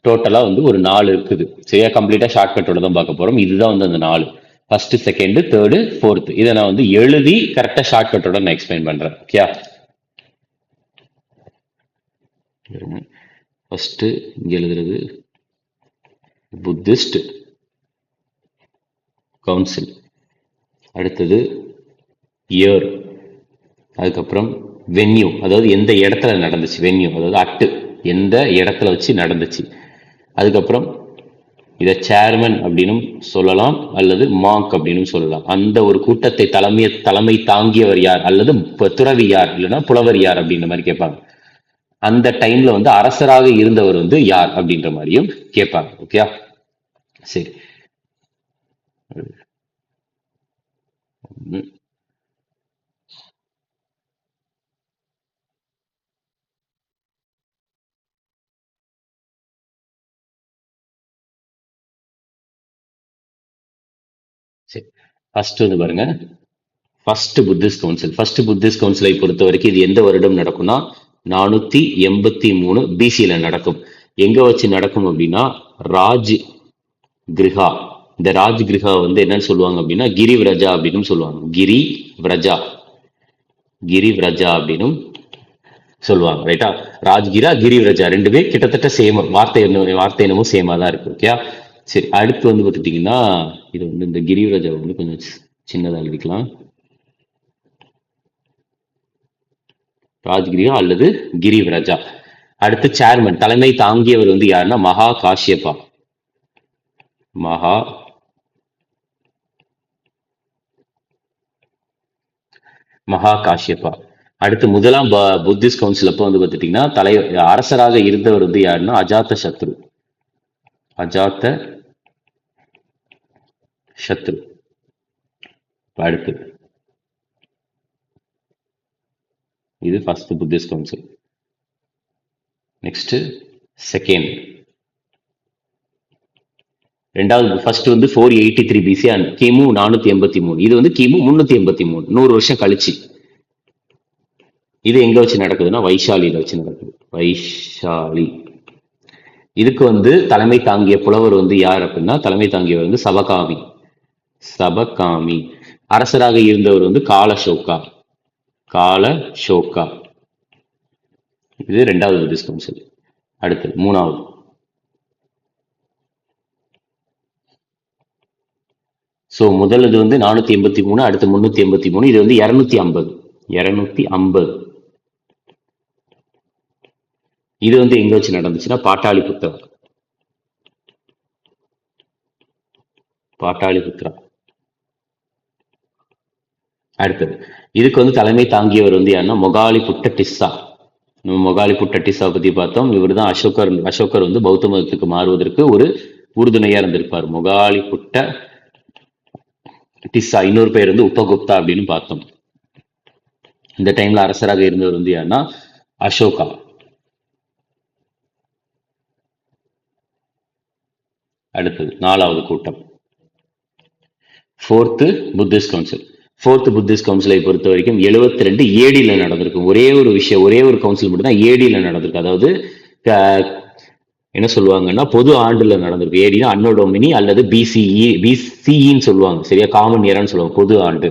டோட்டலா வந்து ஒரு 4 இருக்குது. சரியா, கம்ப்ளீட்டா ஷார்ட்கட்டோட தான் பார்க்க போறோம். இதுதான் வந்து அந்த 4. First, second, third, fourth. இதை நான் வந்து எழுதி கரெக்டா ஷார்ட்கட்டோட நான் எக்ஸ்பிளைன் பண்றேன். ஓகே, ஃபர்ஸ்ட் இங்க எழுதுறது புத்திஸ்ட் கவுன்சில், அடுத்தது இயர், அதுக்கப்புறம் வென்யூ, அதாவது எந்த இடத்துல நடந்துச்சு, வென்யூ அதாவது அட்டு எந்த இடத்துல வச்சு நடந்துச்சு. அதுக்கப்புறம் இதை சேர்மன் அப்படின்னு சொல்லலாம் அல்லது மாங்க் அப்படின்னு சொல்லலாம். அந்த ஒரு கூட்டத்தை தலைமை தாங்கியவர் யார், அல்லது துறவி யார், இல்லைன்னா புலவர் யார் அப்படின்ற மாதிரி கேட்பாங்க. அந்த டைம்ல வந்து அரசராக இருந்தவர் வந்து யார் அப்படின்ற மாதிரியும் கேட்பாங்க. ஓகே, சரி. சரி, ஃபர்ஸ்ட் வந்து பாருங்க, first Buddhist council. First Buddhist கவுன்சிலை பொறுத்த வரைக்கும் இது எந்த வருடம் நடக்கும்னா 483 பிசியில நடக்கும். எங்க வச்சு நடக்கும் அப்படின்னா ராஜ் கிருஹா. இந்த ராஜ் கிருஹா வந்து என்னன்னு சொல்லுவாங்க அப்படின்னா கிரி விரஜா அப்படின்னு சொல்லுவாங்க. கிரி விரஜா அப்படின்னு சொல்லுவாங்க. ரைட்டா, ராஜ்கிரா கிரி விரஜா ரெண்டுமே கிட்டத்தட்ட சேம், வார்த்தை என்னமோ சேமா தான் இருக்கு. ஓகே, சரி. அடுத்து வந்து பார்த்துட்டீங்கன்னா இது வந்து இந்த கிரி விரஜா வந்து கொஞ்சம் சின்னதாக எழுதிக்கலாம். ராஜ்கிரியா அல்லது கிரி விரஜா. அடுத்து சேர்மன், தலைமை தாங்கியவர் வந்து யாருன்னா மகா காஷ்யபா. மகா காஷ்யபா. அடுத்து முதலாம் புத்திஸ்ட் கவுன்சில் அப்போ வந்து பார்த்துட்டீங்கன்னா அரசராக இருந்தவர் வந்து யாருன்னா அஜாத்த சத்ரு. அடுத்து இது first Buddhist council. Next second, ரெண்டாவது. ஃபர்ஸ்ட் வந்து 483 பிசி, கிமு 483. இது வந்து கிமு 383, 100 வருஷம் கழிச்சு. இது எங்க வச்சு நடக்குதுன்னா வைஷாலியில வச்சு நடக்குது. வைஷாலி. இதுக்கு வந்து தலைமை தாங்கிய புலவர் வந்து யார் அப்படின்னா தலைமை தாங்கியவர் வந்து சபகாமி. அரசராக இருந்தவர் வந்து காலசோகா. இது ரெண்டாவது புத்திஸ்ட் கவுன்சில். அடுத்து மூணாவது முதல் இது வந்து 483, அடுத்து 383, இது வந்து 250. இது வந்து எங்க வச்சு நடந்துச்சுன்னா பாட்டாளிபுத்ரா. அடுத்தது இதுக்கு வந்து தலைமை தாங்கியவர் வந்து யாருன்னா மொகாலிபுட்ட டிஸ்ஸா. பத்தி பார்த்தோம். இவர் தான் அசோகர் வந்து பௌத்த மதத்துக்கு மாறுவதற்கு ஒரு உறுதுணையா இருந்திருப்பார். மொகாலிபுட்ட டிஸ்ஸா, இன்னொரு பெயர் வந்து உபகுப்தா அப்படின்னு பார்த்தோம். இந்த டைம்ல அரசராக இருந்தவர் வந்து யாருன்னா அசோகா. அடுத்தது நாலாவது கூட்டம், fourth Buddhist council. Fourth Buddhist கவுன்சிலை பொறுத்த வரைக்கும் 72 ஏடியில நடந்திருக்கும். ஒரே ஒரு கவுன்சில் மட்டும் தான் ஏடியில நடந்திருக்கு. அதாவது என்ன சொல்லுவாங்கன்னா பொது ஆண்டுல நடந்திருக்கு. ஏடினா அன்னோடோமினி அல்லது பிசிஇன்னு சொல்லுவாங்க. சரியா, காமன் இயர்னு சொல்லுவாங்க, பொது ஆண்டு.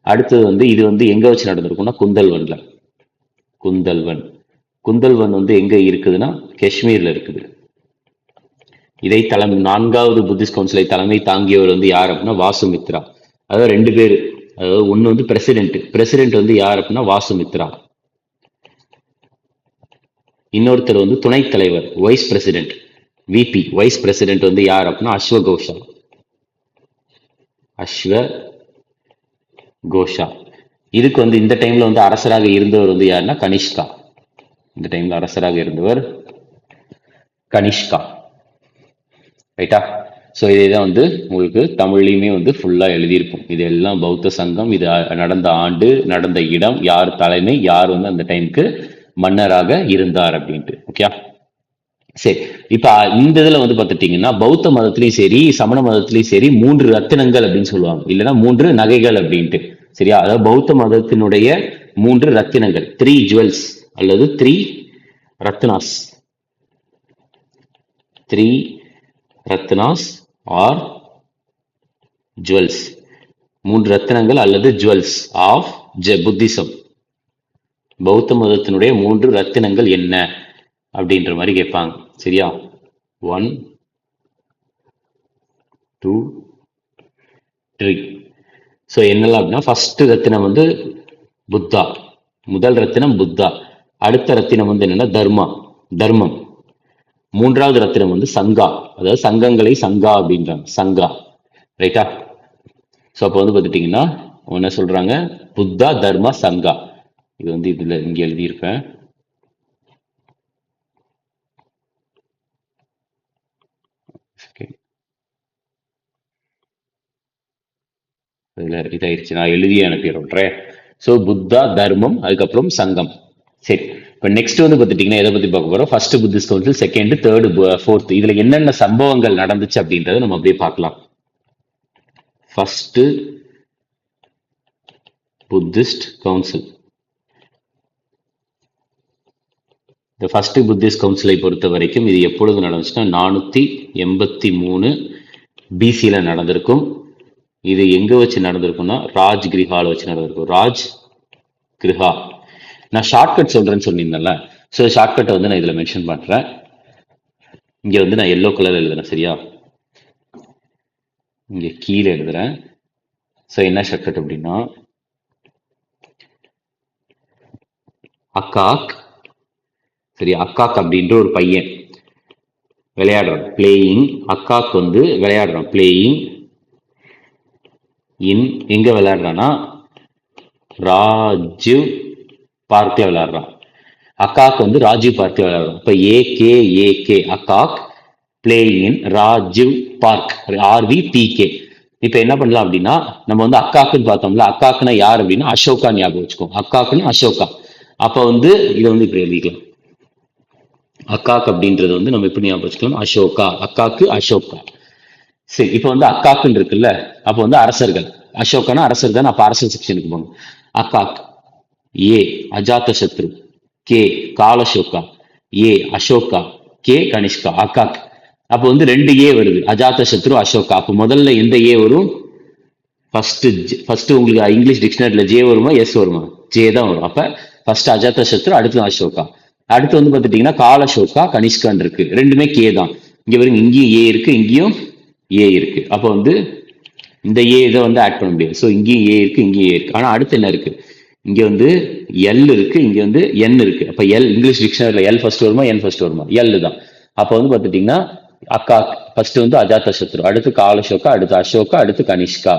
அடுத்தது வந்து இது வந்து எங்க வச்சு நடந்திருக்கும்னா குந்தல்வன் வந்து எங்க இருக்குதுன்னா காஷ்மீர்ல இருக்குது. இதை நான்காவது புத்திஸ்ட் கவுன்சிலை தலைமை தாங்கியவர் வந்து யார் அப்படின்னா வாசுமித்ரா. அதாவது 2 பேர், அதாவது ஒன்னு வந்து பிரசிடென்ட் வந்து யார் அப்படின்னா வாசுமித்ரா. இன்னொருத்தர் வந்து துணைத் தலைவர், vice president, VP. Vice president வந்து யார் அப்படின்னா அஸ்வகோஷா. இதுக்கு வந்து இந்த டைம்ல வந்து அரசராக இருந்தவர் வந்து யாருன்னா கனிஷ்கா. இந்த டைம்ல அரசராக இருந்தவர் கனிஷ்கா. ரைட்டா, ஸோ இதைதான் வந்து உங்களுக்கு தமிழ்லையுமே வந்து ஃபுல்லா எழுதியிருக்கும். இது எல்லாம் பௌத்த சங்கம், இது நடந்த ஆண்டு, நடந்த இடம், யார் தலைமை, யார் வந்து அந்த டைமுக்கு மன்னராக இருந்தார் அப்படின்ட்டு. ஓகே, சரி. இப்ப இந்த இதுல வந்து பாத்துட்டீங்கன்னா பௌத்த மதத்திலயும் சரி சமண மதத்திலயும் சரி 3 ரத்தினங்கள் அப்படின்னு சொல்லுவாங்க, இல்லைன்னா 3 நகைகள் அப்படின்ட்டு. சரியா? அதாவது பௌத்த மதத்தினுடைய 3 ரத்தினங்கள், 3 ஜுவல்ஸ் அல்லது 3 ரத்னாஸ், 3 ரத்னாஸ் ஆர் ஜுவல்ஸ், 3 ரத்தினங்கள் அல்லது ஜுவல்ஸ் ஆஃப் புத்திசம். பௌத்த மதத்தினுடைய 3 ரத்தினங்கள் என்ன அப்படின்ற மாதிரி கேட்பாங்க. சரியா? 1 2 3. ஸோ என்னெல்லாம் அப்படின்னா, ஃபர்ஸ்ட் ரத்தினம் வந்து புத்தா, முதல் ரத்தினம் புத்தா. அடுத்த ரத்தினம் வந்து என்னன்னா தர்மம். மூன்றாவது ரத்தினம் வந்து சங்கா, அதாவது சங்கங்களை சங்கா அப்படின்றாங்க, சங்கா. ரைட்டா? ஸோ அப்போ வந்து பார்த்துட்டிங்கன்னா என்ன சொல்றாங்க, புத்தா தர்மா சங்கா. இது வந்து இதுல இங்க எழுதியிருப்பேன். இதாயிருச்சு, நான் எழுதியே அனுப்பிடுறேன். ஸோ புத்தா தர்மம், அதுக்கப்புறம் சங்கம். சரி, இப்போ நெக்ஸ்ட் வந்து பார்த்துட்டீங்கன்னா எதை பத்தி பார்க்க போறோம், first Buddhist council, second, third, fourth, இதுல என்னென்ன சம்பவங்கள் நடந்துச்சு அப்படின்றத நம்ம அப்படியே பார்க்கலாம். First Buddhist council. இந்த ஃபர்ஸ்ட் புத்திஸ்ட் கவுன்சிலை பொறுத்த வரைக்கும் இது எப்பொழுது நடந்துச்சுன்னா 483 பிசியில நடந்திருக்கும். இது எங்க வச்சு நடந்திருக்கும்னா ராஜ்கிரிஹால வச்சு நடந்திருக்கும். ராஜ் கிருஹா. நான் ஷார்ட்கட் சொல்றேன்னு சொன்னீங்கல்ல, ஸோ ஷார்ட்கட்டை வந்து நான் இதுல மென்ஷன் பண்றேன். இங்க வந்து நான் எல்லோ கலர் எழுதுறேன். சரியா? இங்க கீழே எழுதுறேன். ஸோ என்ன ஷார்ட்கட் அப்படின்னா, அக்காக். சரி, அக்காக் அப்படின்ற ஒரு பையன் விளையாடுறான், பிளேயிங். அக்காக் வந்து விளையாடுறான், பிளேயிங் எங்க விளையாடுறான்னா ராஜீவ் பார்க்ல விளையாடுறான். அக்காக் வந்து ராஜீவ் பார்க்ல விளையாடுறான். இப்ப ஏகே அக்காக் playing in Rajiv park, RVPK. இப்ப என்ன பண்ணலாம் அப்படின்னா, நம்ம வந்து அக்காக்குன்னு பார்த்தோம்ல, அக்காக்குன்னா யார் அப்படின்னா அசோகா ஞாபகம் வச்சுக்கோ. அக்காக்குன்னு அசோகா. அப்ப வந்து இதை வந்து இப்படி எழுதிக்கலாம். அக்காக் அப்படின்றது வந்து நம்ம எப்படி ஞாபகம் வச்சுக்கலாம், அசோகா. அக்காக்கு அசோகா. சரி, இப்ப வந்து அக்காக்குன்னு இருக்குல்ல, அப்ப வந்து அரசர்கள். அசோகானா அரசர் தான். அப்ப அரசர் செக்ஷனுக்கு போங்க. அக்காக். ஏ அஜாத்த சத்ரு, கே காலசோகா, ஏ அசோகா, கே கனிஷ்கா, அக்காக். அப்ப வந்து 2 ஏ வருது, அஜாத்த சத்ரு, அசோகா. அப்ப முதல்ல எந்த ஏ வரும், ஃபர்ஸ்ட் உங்களுக்கு இங்கிலீஷ் டிக்ஷனரியில ஜே வருமா எஸ் வருமா, ஜே தான் வரும். அப்ப ஃபர்ஸ்ட் அஜாத்த சத்ரு, அடுத்து அசோகா. அடுத்து வந்து பாத்துட்டீங்கன்னா காலசோகா, கனிஷ்கான் இருக்கு. ரெண்டுமே கே தான். இங்க வரும், இங்கேயும் ஏ இருக்கு, இங்கேயும் ஏ இருக்கு. அப்ப வந்து இந்த ஏ இதை வந்து ஆட் பண்ண முடியாது. ஸோ இங்கேயும் ஏ இருக்கு, இங்கேயும் ஏ இருக்கு. ஆனா அடுத்து என்ன இருக்கு, இங்க வந்து எல் இருக்கு, இங்க வந்து என் இருக்கு. அப்ப எல் இங்கிலீஷ் டிக்ஷனரியில எல் ஃபர்ஸ்ட் வருமா என் ஃபர்ஸ்ட் வருமா, எல் தான். அப்ப வந்து பாத்துட்டீங்கன்னா அக்கா ஃபர்ஸ்ட் வந்து அஜாத்த சத்ரு, அடுத்து காலசோகா, அடுத்து அசோகா, அடுத்து கனிஷ்கா.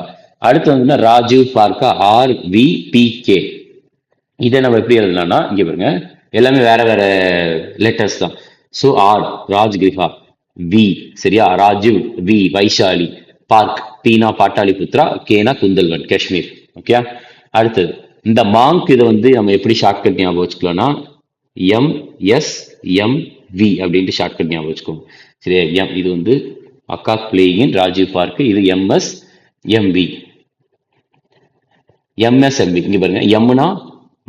அடுத்து வந்து ராஜீவ் பார்க்கா, RVPK. இதை நம்ம எப்படி எழுதலாம்னா, இங்க பாருங்க எல்லாமே வேற வேற லெட்டர்ஸ் தான். ஸோ ஆர் ராஜ்கிரிஹா, வி சரியா ராஜீவ், வி வைஷாலி, பார்க் பீனா பாட்டாளிபுத்ரா, கேனா குந்தல்வன் காஷ்மீர். ஓகே. அடுத்தது இந்த மாங்க், இதை வந்து நம்ம எப்படி ஷார்ட்கட் ஞாபகம் வச்சுக்கலாம்னா MSMV அப்படின்ட்டு ஷார்ட்கட் ஞாபகம் வச்சுக்கோங்க. சரியா? இது வந்து அக்காக் பிளேயிங் ராஜீவ் பார்க், இது MSMV. MSMV இங்க பாருங்க, எம்னா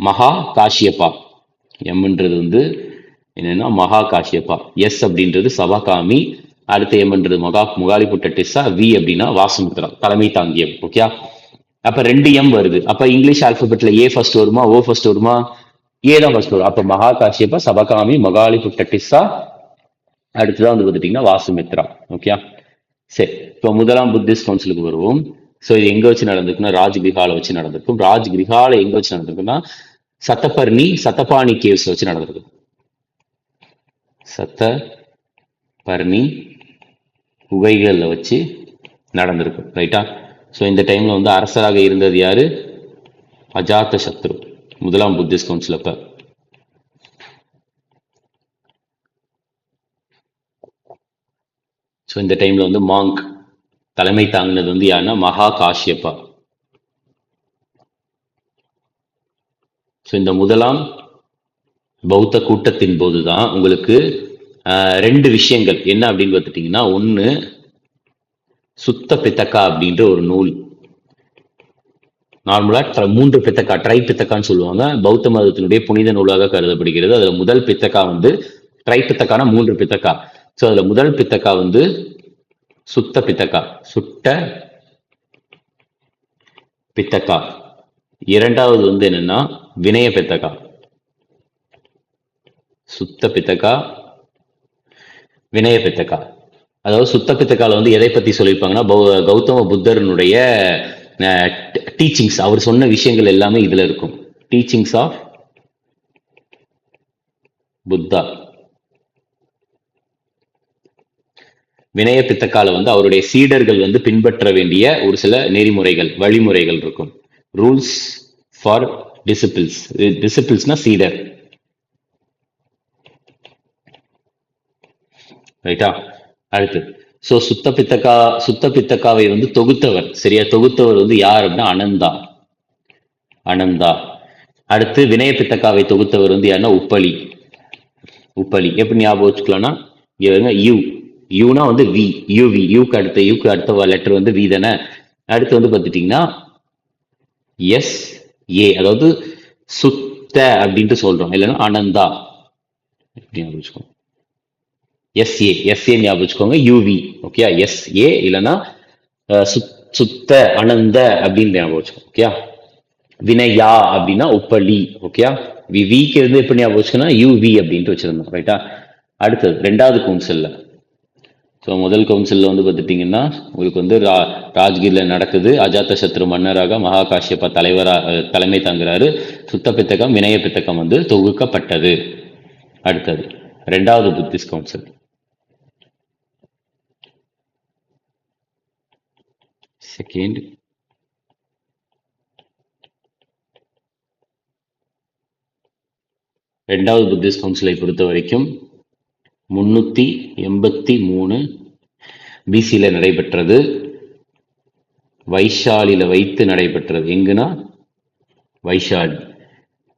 மகா காஷ்யப்பா, எம்ன்றது வந்து என்னன்னா மகா காஷ்யப்பா, எஸ் அப்படின்றது சபாகாமி, அடுத்த எம்ன்றது முகாலிபுட்டட்டிஸா, வி அப்படின்னா வாசுமித்ரா, தலைமை தாங்கியம். ஓகே. அப்ப 2 எம் வருது. அப்ப இங்கிலீஷ் ஆல்பபெட்ல ஏ ஃபர்ஸ்ட் வருமா ஓ ஃபர்ஸ்ட் வருமா, ஏ தான் ஃபர்ஸ்ட் வரும். அப்ப மகா காஷ்யப்பா, சபகாமி, மகாலிபுட்டட்டிஸா, அடுத்ததான் வந்து பார்த்துட்டீங்கன்னா வாசுமித்ரா. ஓகே. சரி, இப்போ முதலாம் புத்திஸ்ட் கவுன்சிலுக்கு வருவோம். ஸோ இது எங்க வச்சு நடந்திருக்குன்னா ராஜ்கிரிஹால வச்சு நடந்திருக்கும். ராஜ்கிரிஹால எங்க வச்சு நடந்திருக்குன்னா சத்தபாணி கேவ்ஸ் வச்சு நடந்திருக்கு. சத்தபர்ணி குகைகள்ல வச்சு நடந்திருக்கும். ரைட்டா? ஸோ இந்த டைம்ல வந்து அரசராக இருந்தது யாரு, அஜாத்த சத்ரு, முதலாம் புத்திஸ்ட் கவுன்சில். அப்ப ஸோ இந்த டைம்ல வந்து மாங்க் தலைமை தாங்கினது வந்து யாருன்னா மகா காஷ்யப்பா. ஸோ இந்த முதலாம் பௌத்த கூட்டத்தின் போதுதான் உங்களுக்கு 2 விஷயங்கள் என்ன அப்படின்னு பார்த்துட்டீங்கன்னா, ஒண்ணு சுத்த பித்தக்கா அப்படின்ற ஒரு நூல். நார்மலா மூன்று பித்தக்கா ட்ரை பித்தக்கான்னு சொல்லுவாங்க. பௌத்த மதத்தினுடைய புனித நூலாக கருதப்படுகிறது. அதுல முதல் பித்தக்கா வந்து ட்ரை பித்தக்கான மூன்று பித்தக்கா. சோ அதுல முதல் பித்தக்கா வந்து சுத்த பித்தக்கா, சுட்ட பித்தக்கா. இரண்டாவது வந்து என்னன்னா வினய பித்தக்கா, சுத்த பித்தக்கா, வினய பித்தக்கா. அதாவது சுத்த பித்தக்கால வந்து எதை பத்தி சொல்லியிருப்பாங்கன்னா கௌதம புத்தரனுடைய டீச்சிங்ஸ், அவர் சொன்ன விஷயங்கள் எல்லாமே இதுல இருக்கும். Teachings of Buddha. வினய பித்தக்கால வந்து அவருடைய சீடர்கள் வந்து பின்பற்ற வேண்டிய ஒரு சில நெறிமுறைகள், வழிமுறைகள் இருக்கும். Rules for disciples. டிசிபிள்ஸ்னா சீடர், ரைட்டா? அடுத்து சோ சுத்த பித்தக்காவை வந்து தொகுத்தவர், சரியா? தொகுத்தவர் வந்து யார் அப்படின்னா அனந்தா. அனந்தா. அடுத்து வினய பித்தக்காவை தொகுத்தவர் வந்து யாருன்னா உப்பளி. உப்பளி எப்படி ஞாபகம் வச்சுக்கலாம்னா யூ, யூனா வந்து வி, யூவி, யூக்கு அடுத்த லெட்டர் வந்து வி தானே. அடுத்து வந்து பார்த்துட்டீங்கன்னா எஸ் ஏ, அதாவது சுத்த அப்படின்ட்டு சொல்றோம், இல்லைன்னா அனந்தா ஞாபகம் வச்சுக்கோங்க. எஸ்ஏ, எஸ்ஏ ஞாபகம் வச்சுக்கோங்க. UV, okay? எஸ்ஏ இல்லைன்னா சுத்த அனந்த அப்படின்னு ஞாபகம் வச்சுக்கோங்க, ஓகே? வினயா அப்படின்னா உப்பளி, ஓகே? விக்கு இருந்து எப்படி ஞாபகம் வச்சுக்கோன்னா யூவி அப்படின்ட்டு வச்சிருந்தோம், ரைட்டா? அடுத்தது ரெண்டாவது கவுன்சில்ல. ஸோ முதல் கவுன்சிலில் வந்து பார்த்துட்டிங்கன்னா உங்களுக்கு வந்து ராஜ்கிரில நடக்குது. அஜாத்த சத்ரு மன்னராக மகா காஷ்யப்பா தலைமை தாங்குறாரு. சுத்த பித்தகம் வினய பித்தகம் வந்து தொகுக்கப்பட்டது. அடுத்தது ரெண்டாவது புத்திஸ்ட் கவுன்சில். செகண்ட் ரெண்டாவது புத்திஸ்ட் கவுன்சிலை பொறுத்த வரைக்கும் 383 பிசியில நடைபெற்றது. வைஷாலில வைத்து நடைபெற்றது. எங்குனா வைஷாலி.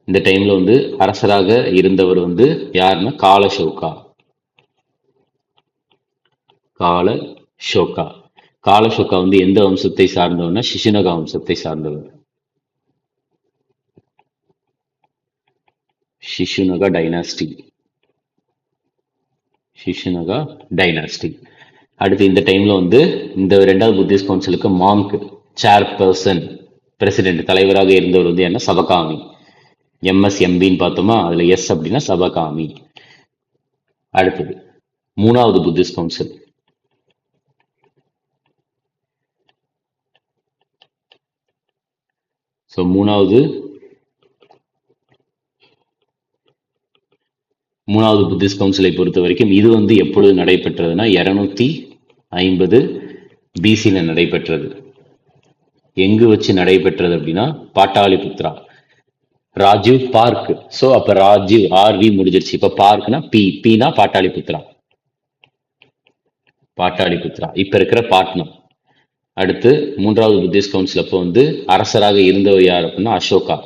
இந்த டைம்ல வந்து அரசராக இருந்தவர் வந்து யாருன்னா காலசோகா. காலசோகா. காலசோகா வந்து எந்த வம்சத்தை சார்ந்தவர்னா சிசுனகா வம்சத்தை சார்ந்தவர். சிசுனகா டைனாஸ்டி. சிசுனகா டைனாஸ்டி. அடுத்து இந்த டைம்ல வந்து இந்த ரெண்டாவது புத்திஸ்ட் கவுன்சிலுக்கு மாங்க் சேர்பர்சன், பிரசிடென்ட், தலைவராக இருந்தவர் வந்து என்ன சபகாமி. எம்எஸ்எம்பின்னு பார்த்தோமா, அதுல எஸ் அப்படின்னா சபகாமி. அடுத்தது மூணாவது புத்திஸ்ட் கவுன்சில். ஸோ மூணாவது புத்திஸ்ட் கவுன்சிலை பொறுத்த வரைக்கும் இது வந்து எப்பொழுது நடைபெற்றதுன்னா 250 பிசில நடைபெற்றது. எங்கு வச்சு நடைபெற்றது அப்படின்னா பாட்டாளிபுத்ரா, ராஜீவ் பார்க். சோ அப்ப ராஜீவ் ஆர்வி முடிஞ்சிருச்சு. இப்ப பார்க்னா பீனா பாட்டாளிபுத்ரா. பாட்டாளிபுத்ரா இப்ப இருக்கிற பாட்னா. அடுத்து மூன்றாவது புத்திஸ்ட் கவுன்சில் அப்போ வந்து அரசராக இருந்தவர் யார் அப்படின்னா அசோகா.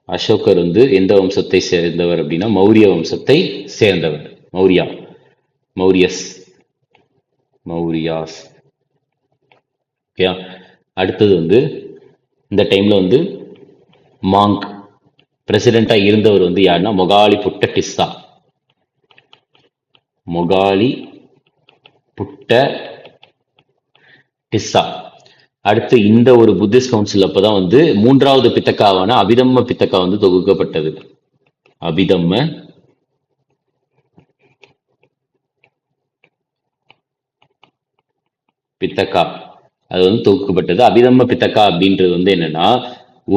அசோகர் வந்து எந்த வம்சத்தை சேர்ந்தவர் அப்படின்னா மௌரிய வம்சத்தை சேர்ந்தவர். மௌரியாஸ். ஓகே. அடுத்தது வந்து இந்த டைம்ல வந்து மாங்க் பிரசிடென்டா இருந்தவர் வந்து யாருன்னா மொகாலி புட்ட டிஸ்ஸா. மொகாலி புட்ட டிஸ்ஸா. அடுத்து இந்த ஒரு புத்திஸ்ட் கவுன்சில் அப்பதான் வந்து மூன்றாவது பித்தக்காவான அபிதம்ம பித்தக்கா வந்து தொகுக்கப்பட்டது. அபிதம்ம பித்தக்கா அது வந்து தொகுக்கப்பட்டது. அபிதம்ம பித்தக்கா அப்படின்றது வந்து என்னன்னா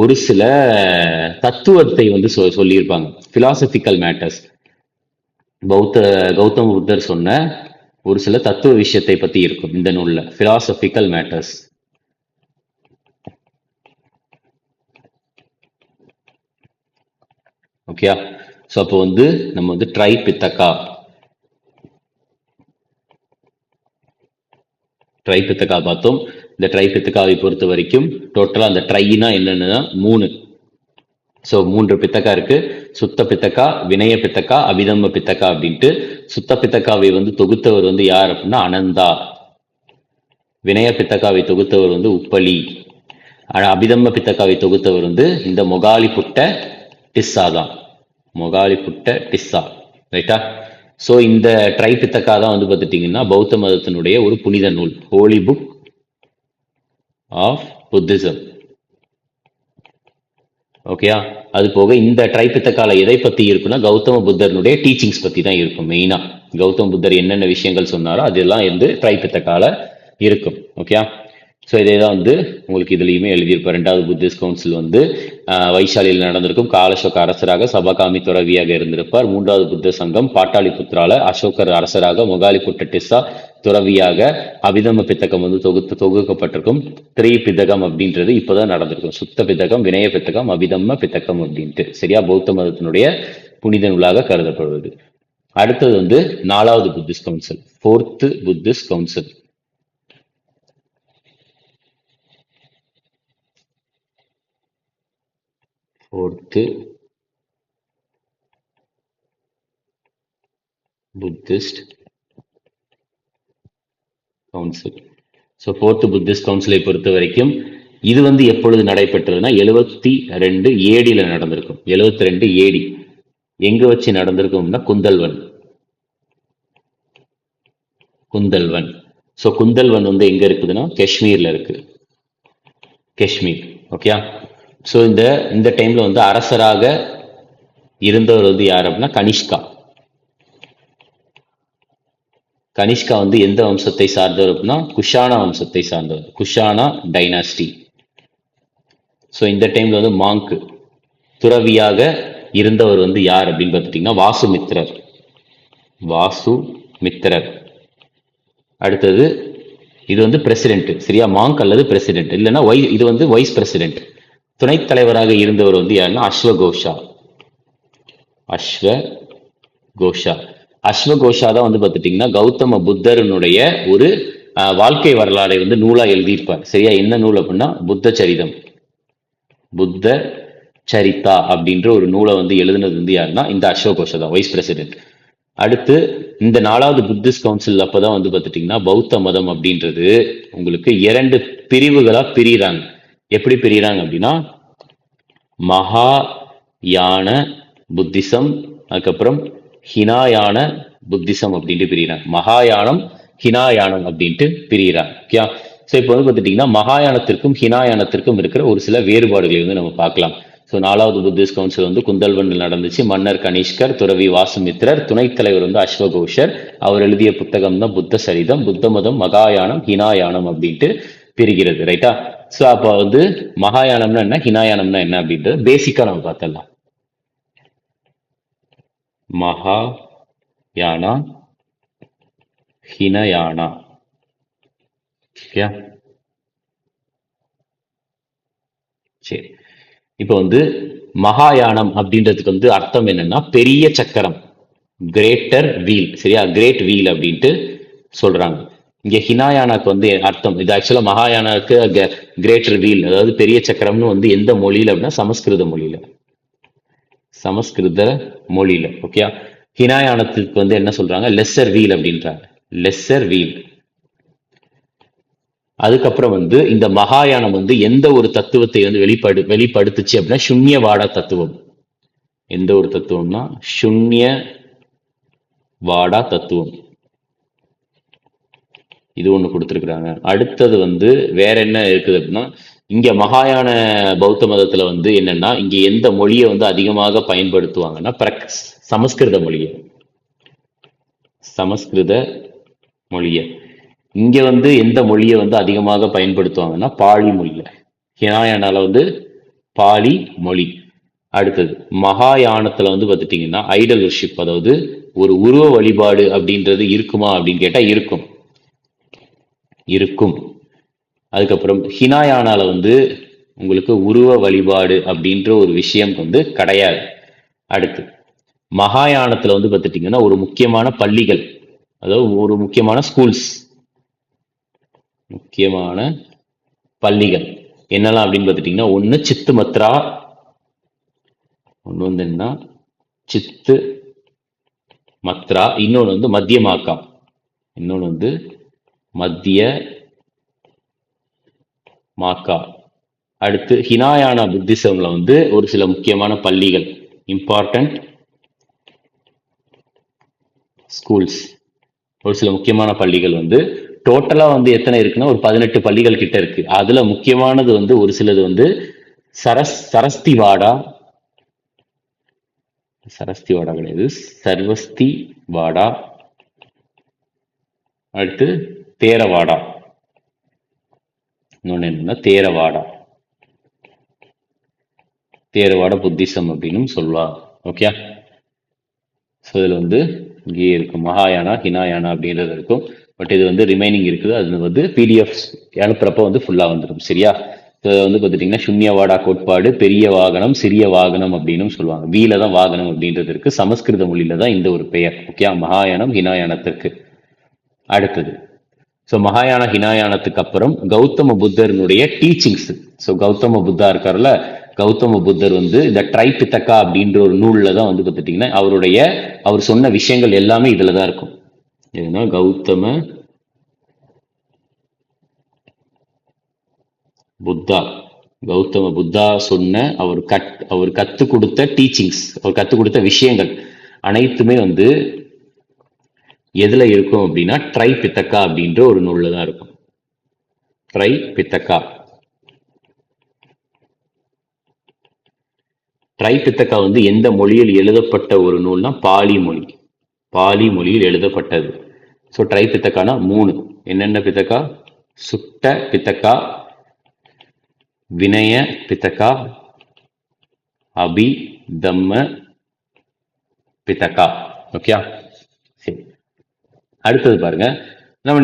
ஒரு சில தத்துவத்தை வந்து சொல்லியிருப்பாங்க, பிலாசபிக்கல் மேட்டர்ஸ். கௌதம புத்தர் சொன்ன ஒரு சில தத்துவ விஷயத்தை பத்தி இருக்கும் இந்த நூல்ல, பிலாசபிக்கல் மேட்டர்ஸ். ஓகே. ஸோ அப்போ வந்து நம்ம வந்து ட்ரை பித்தக்கா பார்த்தோம். இந்த ட்ரை பித்தக்காவை பொறுத்த வரைக்கும் டோட்டலா அந்த ட்ரைனா என்னன்னா 3. ஸோ 3 பித்தக்கா இருக்கு. சுத்த பித்தக்கா, வினய பித்தக்கா, அபிதம்ம பித்தக்கா அப்படின்ட்டு. சுத்த பித்தக்காவை வந்து தொகுத்தவர் வந்து யார் அப்படின்னா அனந்தா. வினய பித்தக்காவை தொகுத்தவர் வந்து உப்பளி. அபிதம்ம பித்தக்காவை தொகுத்தவர் வந்து இந்த மொகாலிபுட்ட டிஸ்ஸா தான். மொகாலிபுட்ட டிஸ்ஸா, ரைட்டா? ஸோ இந்த பித்தக்கா தான் வந்து பார்த்துட்டீங்கன்னா பௌத்த மதத்தினுடைய ஒரு புனித நூல், ஹோலி புக் ஆஃப் புத்திசம். ஓகேயா? அது போக இந்த பித்தக்கால எதை பத்தி இருக்குன்னா கௌதம புத்தர்னுடைய டீச்சிங்ஸ் பத்தி தான் இருக்கும். மெயினா கௌதம புத்தர் என்னென்ன விஷயங்கள் சொன்னாரோ அதெல்லாம் வந்து பித்தக்கால இருக்கும். ஓகேயா? ஸோ இதே தான் வந்து உங்களுக்கு இதுலையுமே எழுதியிருப்பார். 2வது புத்திஸ்ட் கவுன்சில் வந்து வைசாலியில் நடந்திருக்கும். காலசோக அரசராக சபகாமி துறவியாக இருந்திருப்பார். 3வது புத்த சங்கம் பாட்டாளிபுத்திரால அசோகர் அரசராக மொகாலிபுட்ட டிஸ்ஸா துறவியாக அபிதம பித்தகம் வந்து தொகுக்கப்பட்டிருக்கும். பித்தகம் அப்படின்றது இப்போதான் நடந்திருக்கும். சுத்த பித்தகம், வினய பித்தகம், அபிதம்ம பித்தகம் அப்படின்ட்டு. சரியா? பௌத்த மதத்தினுடைய புனித நூலாக கருதப்படுவது. அடுத்தது வந்து 4வது Buddhist council, 4th Buddhist council. Buddhist council. So 4th Buddhist கவுன்சிலை பொறுத்த வரைக்கும் இது வந்து எப்பொழுது நடைபெற்றதுன்னா 72 ஏடியில நடந்திருக்கும். 72 ஏடி எங்க வச்சு நடந்திருக்கும்னா குந்தல்வன். ஸோ குந்தல்வன் வந்து எங்க இருக்குதுன்னா காஷ்மீர்ல இருக்கு. காஷ்மீர். ஓகே. ஸோ இந்த டைம்ல வந்து அரசராக இருந்தவர் வந்து யார் அப்படின்னா கனிஷ்கா. கனிஷ்கா வந்து எந்த வம்சத்தை சார்ந்தவர் அப்படின்னா குஷானா வம்சத்தை சார்ந்தவர், குஷானா டைனாஸ்டி. ஸோ இந்த டைம்ல வந்து மாங்க் துறவியாக இருந்தவர் வந்து யார் அப்படின்னு பார்த்துட்டீங்கன்னா வாசுமித்திரர். வாசுமித்திரர். அடுத்தது இது வந்து பிரசிடென்ட். சரியா? மாங்க் அல்லது பிரசிடென்ட், இல்லைன்னா இது வந்து வைஸ் பிரசிடென்ட். துணைத் தலைவராக இருந்தவர் வந்து யாருன்னா அஸ்வகோஷா. அஸ்வகோஷா தான் வந்து பார்த்துட்டீங்கன்னா கௌதம புத்தரனுடைய ஒரு வாழ்க்கை வரலாறை வந்து நூலா எழுதியிருப்பார். சரியா? என்ன நூல் அப்படின்னா புத்த சரிதம், புத்த சரிதா அப்படின்ற ஒரு நூலை வந்து எழுதுனது வந்து யாருன்னா இந்த அஸ்வகோஷா தான், வைஸ் பிரசிடென்ட். அடுத்து இந்த 4வது புத்திஸ்ட் கவுன்சில் அப்பதான் வந்து பார்த்துட்டீங்கன்னா பௌத்த மதம் அப்படின்றது உங்களுக்கு 2 பிரிவுகளா பிரிகிறாங்க. எப்படி பிரிகிறாங்க அப்படின்னா மகாயான புத்திசம், அதுக்கப்புறம் ஹினாயான புத்திசம் அப்படின்ட்டு பிரிகிறாங்க. மகாயானம், ஹினாயானம் அப்படின்ட்டு பிரிகிறாங்க. ஓகே. ஸோ இப்போ வந்து பார்த்துட்டீங்கன்னா மகாயானத்திற்கும் ஹினாயானத்திற்கும் இருக்கிற ஒரு சில வேறுபாடுகளை வந்து நம்ம பார்க்கலாம். ஸோ 4வது புத்திஸ்ட் கவுன்சில் வந்து குந்தல்வனில் நடந்துச்சு. மன்னர் கனிஷ்கர், துறவி வாசுமித்திரர், துணைத் தலைவர் வந்து அஸ்வகோஷர். அவர் எழுதிய புத்தகம் தான் புத்த சரிதம். புத்த மதம் மகாயானம், ஹினாயானம் அப்படின்ட்டு பிரிகிறது. ரைட்டா? ஸோ அப்போ வந்து மகாயானம்னா என்ன, ஹினாயானம்னா என்ன அப்படின்றது பேசிக்கா நம்ம பார்த்தலாம். மகாயானா, ஹினயானா. சரி. இப்போ வந்து மகாயானம் அப்படின்றதுக்கு வந்து அர்த்தம் என்னன்னா பெரிய சக்கரம், கிரேட்டர் வீல். சரியா? கிரேட் வீல் அப்படின்ட்டு சொல்றாங்க. இங்க ஹினாயானாக்கு வந்து அர்த்தம், இது ஆக்சுவலா மகாயானாக்கு கிரேட்டர் வீல், அதாவது பெரிய சக்கரம்னு வந்து எந்த மொழியில அப்படின்னா சமஸ்கிருத மொழியில. ஓகே. ஹினாயானத்துக்கு வந்து என்ன சொல்றாங்க, லெஸ்ஸர் வீல் அப்படின்றாங்க. Lesser wheel. அதுக்கப்புறம் வந்து இந்த மகாயானம் வந்து எந்த ஒரு தத்துவத்தை வந்து வெளிப்படுத்துச்சு அப்படின்னா சுன்யவாட தத்துவம். எந்த ஒரு தத்துவம்னா சுன்யவாடா தத்துவம். இது ஒண்ணு கொடுத்துருக்குறாங்க. அடுத்தது வந்து வேற என்ன இருக்குது அப்படின்னா இங்க மகாயான பௌத்த மதத்துல வந்து என்னன்னா இங்க எந்த மொழியை வந்து அதிகமாக பயன்படுத்துவாங்கன்னா சமஸ்கிருத மொழியை. இங்க வந்து எந்த மொழியை வந்து அதிகமாக பயன்படுத்துவாங்கன்னா பாலி மொழியை. ஹினாயானால வந்து பாலி மொழி. அடுத்தது மகாயானத்துல வந்து பார்த்துட்டீங்கன்னா ஐடல் வர்ஷிப், அதாவது ஒரு உருவ வழிபாடு அப்படின்றது இருக்குமா அப்படின்னு கேட்டா இருக்கும். அதுக்கப்புறம் ஹினாயானால வந்து உங்களுக்கு உருவ வழிபாடு அப்படின்ற ஒரு விஷயம் வந்து கிடையாது. அடுத்து மகாயானத்துல வந்து பார்த்துட்டீங்கன்னா ஒரு முக்கியமான பள்ளிகள், அதாவது ஒரு முக்கியமான ஸ்கூல்ஸ், முக்கியமான பள்ளிகள் என்னெல்லாம் அப்படின்னு பார்த்துட்டீங்கன்னா ஒண்ணு சித்து மத்ரா, ஒண்ணு வந்து என்ன சித்து மத்ரா, இன்னொன்று வந்து மத்தியமாக்கா, இன்னொன்று வந்து மத்திய மாக்கா. அடுத்து ஹினாயானா புத்திசம்ல வந்து ஒரு சில முக்கியமான பள்ளிகள், இம்பார்ட்டன்ட் ஸ்கூல்ஸ், ஒரு சில முக்கியமான பள்ளிகள் வந்து டோட்டலா வந்து எத்தனை இருக்குன்னா ஒரு 18 பள்ளிகள் கிட்ட இருக்கு. அதுல முக்கியமானது வந்து ஒரு சிலது வந்து சரஸ்திவாடா, சரஸ்திவாடா கிடையாது, சர்வஸ்தி வாடா, அடுத்து தேரவாடா, இன்னொன்னு என்னன்னா தேரவாடா, தேரவாட புத்திசம் அப்படின்னு சொல்லுவாங்க. ஓகே, ஸோ இதில் வந்து இங்கே இருக்கும் மகாயானா ஹினாயானா அப்படின்றது இருக்கும். பட் இது வந்து ரிமைனிங் இருக்குது. அது வந்து பிடிஎஃப் அனுப்புறப்ப வந்து ஃபுல்லாக வந்துடும். சரியா? வந்து பார்த்துட்டிங்கன்னா சுன்யவாடா கோட்பாடு, பெரிய வாகனம் சிறிய வாகனம் அப்படின்னு சொல்லுவாங்க. வீல தான் வாகனம் அப்படின்றது இருக்கு. சமஸ்கிருத மொழியில தான் இந்த ஒரு பெயர். ஓகே, மகாயானம் ஹினாயானத்திற்கு. அடுத்தது ஸோ மகாயான ஹினாயானத்துக்கு அப்புறம் கௌதம புத்தருடைய டீச்சிங்ஸ். ஸோ கௌதம புத்தா இருக்கார்ல, கௌதம புத்தர் வந்து இந்த ட்ரைபித்தகா அப்படின்ற ஒரு நூல்ல தான் வந்து பார்த்துட்டீங்கன்னா அவர் சொன்ன விஷயங்கள் எல்லாமே இதுல தான் இருக்கும். எதுனா கௌதம புத்தா சொன்ன அவர் கத்து கொடுத்த டீச்சிங்ஸ், அவர் கத்து கொடுத்த விஷயங்கள் அனைத்துமே வந்து எதுல இருக்கும் அப்படின்னா ட்ரைபித்தகா அப்படின்ற ஒரு நூல்ல தான் இருக்கும். ட்ரைபித்தகா வந்து எந்த மொழியில் எழுதப்பட்ட ஒரு நூல்னா பாலி மொழியில் எழுதப்பட்டது. ஸோ ட்ரைபித்தகானா 3. என்னென்ன பித்தகா? சுட்ட பித்தகா, வினய பித்தகா, அபிதம்ம பித்தகா. ஓகே, சரி. அடுத்தது பாருங்க, நம்ம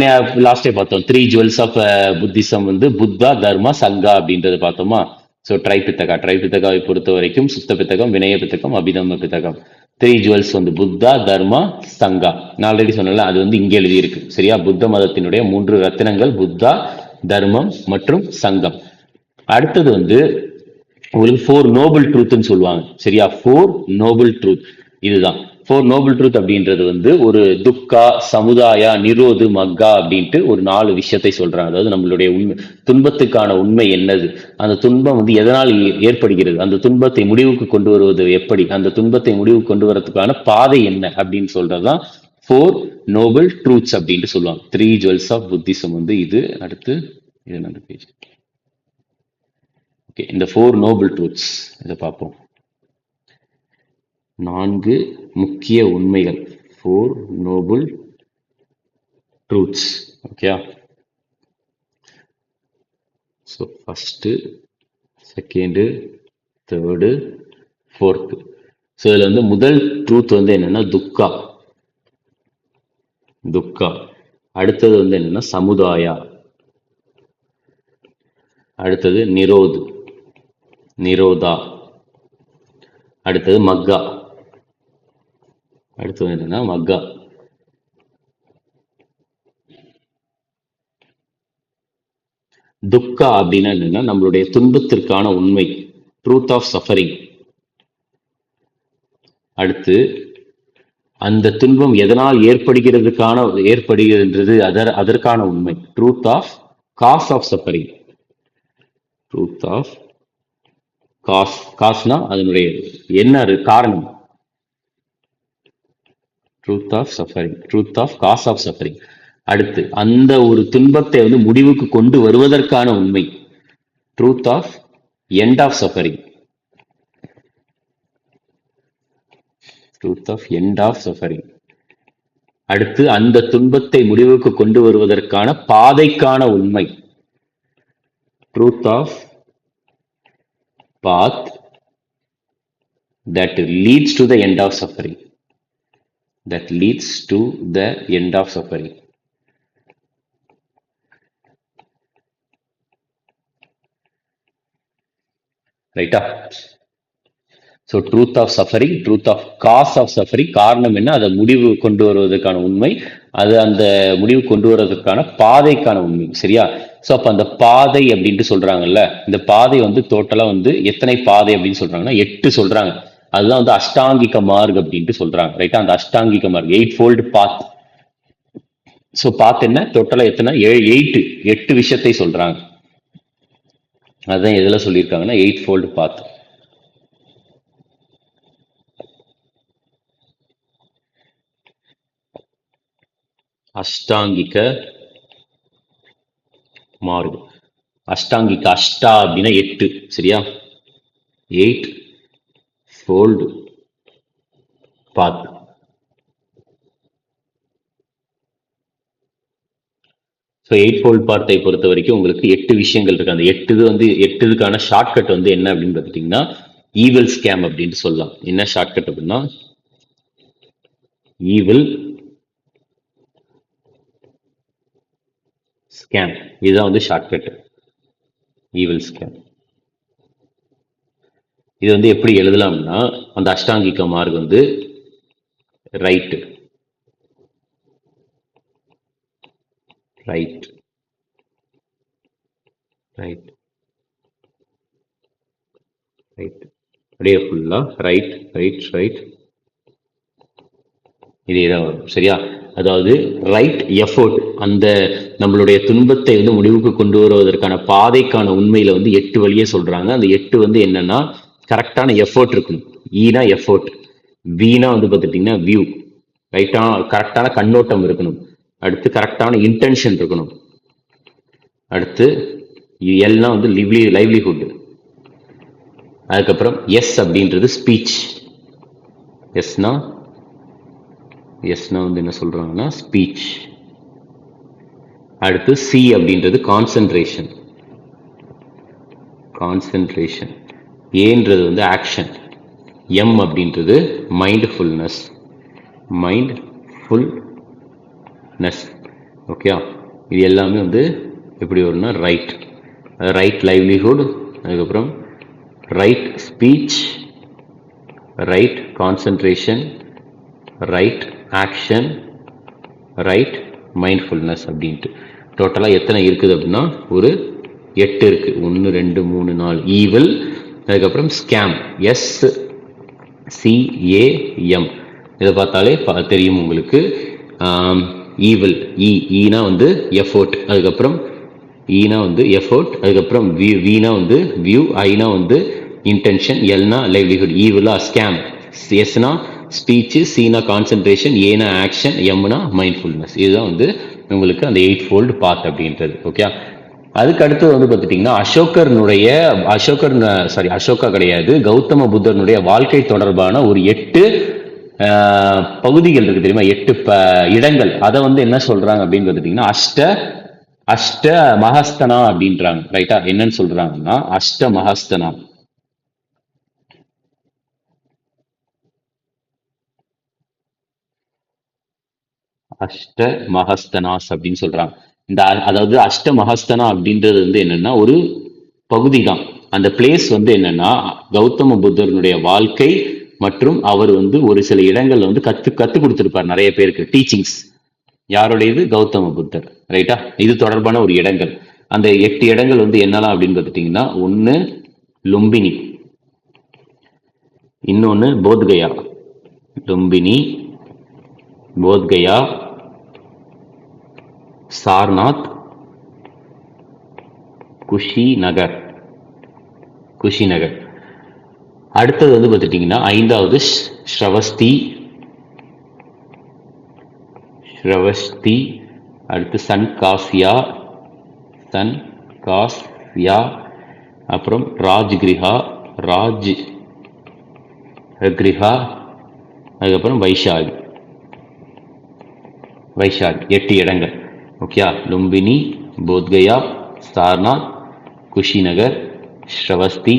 லாஸ்டே பார்த்தோம் 3 ஜுவல்ஸ் ஆஃப் புத்திசம் வந்து புத்தா, தர்மா, சங்கா அப்படின்றது பார்த்தோமா. ஸோ ட்ரைபித்தகாவை பொறுத்த வரைக்கும் சுத்த பித்தகம், வினய பித்தகம், அபிதம்ம பித்தகம். 3 ஜுவல்ஸ் வந்து புத்தா, தர்மா, சங்கா. நான் ஆல்ரெடி சொன்னல, அது வந்து இங்கே எழுதியிருக்கு. சரியா? புத்த மதத்தினுடைய 3 ரத்தினங்கள் புத்தா, தர்மம் மற்றும் சங்கம். அடுத்தது வந்து உங்களுக்கு 4 நோபல் ட்ரூத்னு சொல்லுவாங்க. சரியா? 4 நோபல் ட்ரூத் இதுதான். 4 நோபல் ட்ரூத் அப்படின்றது வந்து ஒரு துக்கா, சமுதாயா, நிரோது, மக்கா அப்படின்ட்டு ஒரு 4 விஷயத்தை சொல்றாங்க. அதாவது நம்மளுடைய உண்மை, துன்பத்துக்கான உண்மை என்னது, அந்த துன்பம் வந்து எதனால் ஏற்படுகிறது, அந்த துன்பத்தை முடிவுக்கு கொண்டு வருவது எப்படி, அந்த துன்பத்தை முடிவுக்கு கொண்டு வரதுக்கான பாதை என்ன அப்படின்னு சொல்றதுதான் 4 நோபல் ட்ரூத்ஸ் அப்படின்ட்டு சொல்லுவாங்க. 3 ஜுவல்ஸ் ஆஃப் புத்திசம் வந்து இது. அடுத்து இது நல்ல பேஜ். ஓகே, இந்த 4 நோபல் ட்ரூத்ஸ் இதை பார்ப்போம். 4 முக்கிய உண்மைகள், 4 Nobel truths. Okay, so first, second, third, fourth. So இதில் வந்து முதல் ட்ரூத் வந்து என்னன்னா துக்கா. அடுத்தது வந்து என்னன்னா சமுதாயா. அடுத்தது நிரோதா. அடுத்தது மக்கா. அடுத்தது என்னன்னா மக்கா. துக்கா அப்படின்னா என்னன்னா நம்மளுடைய துன்பத்திற்கான உண்மை, ட்ரூத் ஆஃப் சஃபரிங். அடுத்து அந்த துன்பம் எதனால் ஏற்படுகிறது அதற்கான உண்மை, truth of cause of suffering. Truth of காஸ்னா அதனுடைய என்ன காரணம், truth of suffering, truth of cause of suffering. அடுத்து அந்த ஒரு துன்பத்தை வந்து முடிவுக்கு கொண்டு வருவதற்கான உண்மை, truth of end of suffering. Truth of end of suffering. அடுத்து அந்த துன்பத்தை முடிவுக்கு கொண்டு வருவதற்கான பாதைக்கான உண்மை, truth of path that leads to the end of suffering. ரைட்டா? So truth of suffering, truth of cause of suffering. காரணம் என்ன, அதை முடிவு கொண்டு வருவதற்கான உண்மை, அது அந்த முடிவு கொண்டு வருவதற்கான பாதைக்கான உண்மை. சரியா? ஸோ அப்போ அந்த பாதை அப்படின்ட்டு சொல்றாங்கல்ல, இந்த பாதை வந்து டோட்டலா வந்து எத்தனை பாதை அப்படின்னு சொல்றாங்கன்னா 8 சொல்றாங்க. அதுதான் வந்து அஷ்டாங்கிக மார்க் அப்படின்ட்டு சொல்றாங்க. ரைட்டா? அந்த அஷ்டாங்கிக மார்க் 8 fold பாத். ஸோ பாத் என்ன, டோட்டலா எத்தனை, 8 விஷயத்தை சொல்றாங்க. அதான் எதுல சொல்லியிருக்காங்கன்னா 8-fold path. அஷ்டாங்கிக மார்க்கம். அஷ்டாங்கிக, அஷ்டா அப்படின்னா 8, சரியா? 8-fold path. So 8-fold path பொறுத்த வரைக்கும் உங்களுக்கு 8 விஷயங்கள் இருக்கு. அந்த 8க்கான ஷார்ட்கட் என்ன அப்படின்னு பார்த்துட்டீங்கன்னா ஈவில் ஸ்கேம் அப்படின்னு சொல்லலாம். என்ன ஷார்ட்கட் அப்படின்னா ஈவில் ஸ்கேம். இதுதான் ஷார்ட்கட். Evil scam. இது எப்படி எழுதலாம்னா அந்த Ashtangika Marg write write write write அப்படியே ஃபுல்லா ரைட் ரைட் ரைட் இதேதான் வரும், சரியா? அதாவது ரைட் எஃபோர்ட், அந்த நம்மளுடைய துன்பத்தை முடிவுக்கு கொண்டு வருவதற்கான பாதைக்கான உண்மையில 8 வழியே சொல்றாங்க. அந்த 8 என்னன்னா கரெக்டான எஃபோர்ட் இருக்கணும். ஈனா எஃபோர்ட், வீனா பார்த்துட்டீங்கன்னா வியூ, ரைட்டா கரெக்டான கண்ணோட்டம் இருக்கணும். அடுத்து கரெக்டான இன்டென்ஷன் இருக்கணும். அடுத்து எல்னா லைவ்லிஹுட். அதுக்கப்புறம் எஸ் அப்படின்றது ஸ்பீச். எஸ்னா என்ன சொல்றாங்கன்னா ஸ்பீச். அடுத்து சி அப்படின்றது கான்சென்ட்ரேஷன். கான்சென்ட்ரேஷன். ஏன்றது ஆக்ஷன். எம் அப்படின்றது மைண்ட்ஃபுல்னஸ். மைண்ட்ஃபுல்னஸ். ஓகே, இது எல்லாமே எப்படி வரும்னா ரைட் லைவ்லிஹுட், அதுக்கப்புறம் right speech, right concentration, right action, right mindfulness அப்படின்ட்டு டோட்டலாக எத்தனை இருக்குது அப்படின்னா ஒரு 8 இருக்கு. 1 2 3 4. ஈவில், அதுக்கப்புறம் ஸ்கேம், SCAM. இதை பார்த்தாலே தெரியும் உங்களுக்கு. ஈவில், ஈனா எஃபோர்ட், அதுக்கப்புறம் ஈனா எஃபோர்ட், அதுக்கப்புறம் வீனா வியூ, ஐனா இன்டென்ஷன், எல்னா லைவ்லிஹுட். ஈவிலா ஸ்கேம், எஸ்னா ஸ்பீச், சீனா கான்சென்ட்ரேஷன், ஏனா ஆக்ஷன், எம்னா மைண்ட்ஃபுல்னஸ். இதுதான் உங்களுக்கு அந்த 8-fold path அப்படின்றது. ஓகே, அதுக்கு அடுத்து பார்த்துட்டீங்கன்னா அசோகா கிடையாது, கௌதம புத்தனுடைய வாழ்க்கை தொடர்பான ஒரு 8 பகுதிகள் இருக்கு தெரியுமா, 8 இடங்கள். அதை என்ன சொல்றாங்க அப்படின்னு பார்த்துட்டீங்கன்னா அஷ்ட மஹஸ்தனா அப்படின்றாங்க. ரைட்டா, என்னன்னு சொல்றாங்கன்னா அஷ்ட மஹஸ்தனா. அஷ்ட மஹஸ்தனாஸ் அப்படின்னு சொல்றாங்க. அதாவது அஷ்ட மஹஸ்தனா அப்படின்றது என்னன்னா ஒரு பகுதி தான். அந்த பிளேஸ் என்னன்னா கௌதம புத்தருடைய வாழ்க்கை மற்றும் அவர் ஒரு சில இடங்கள்ல கத்து கொடுத்திருப்பார் நிறைய பேருக்கு டீச்சிங்ஸ். யாருடையது? கௌதம புத்தர். ரைட்டா, இது தொடர்பான ஒரு இடங்கள். அந்த 8 இடங்கள் என்னலாம் அப்படின்னு பார்த்துட்டீங்கன்னா, 1 லும்பினி, இன்னொன்னு போத்கயா. லும்பினி, போத்கயா, சார்நாத், குஷிநகர். அடுத்தது பார்த்துட்டீங்கன்னா 5வது ஸ்ரவஸ்தி. அடுத்து சன்காசியா, அப்புறம் ராஜ்கிரிஹா, அதுக்கப்புறம் வைஷாலி. 8 இடங்கள். ஓகே, லும்பினி, போத்கயா, சார்நாத், குஷிநகர், ஸ்ரவஸ்தி,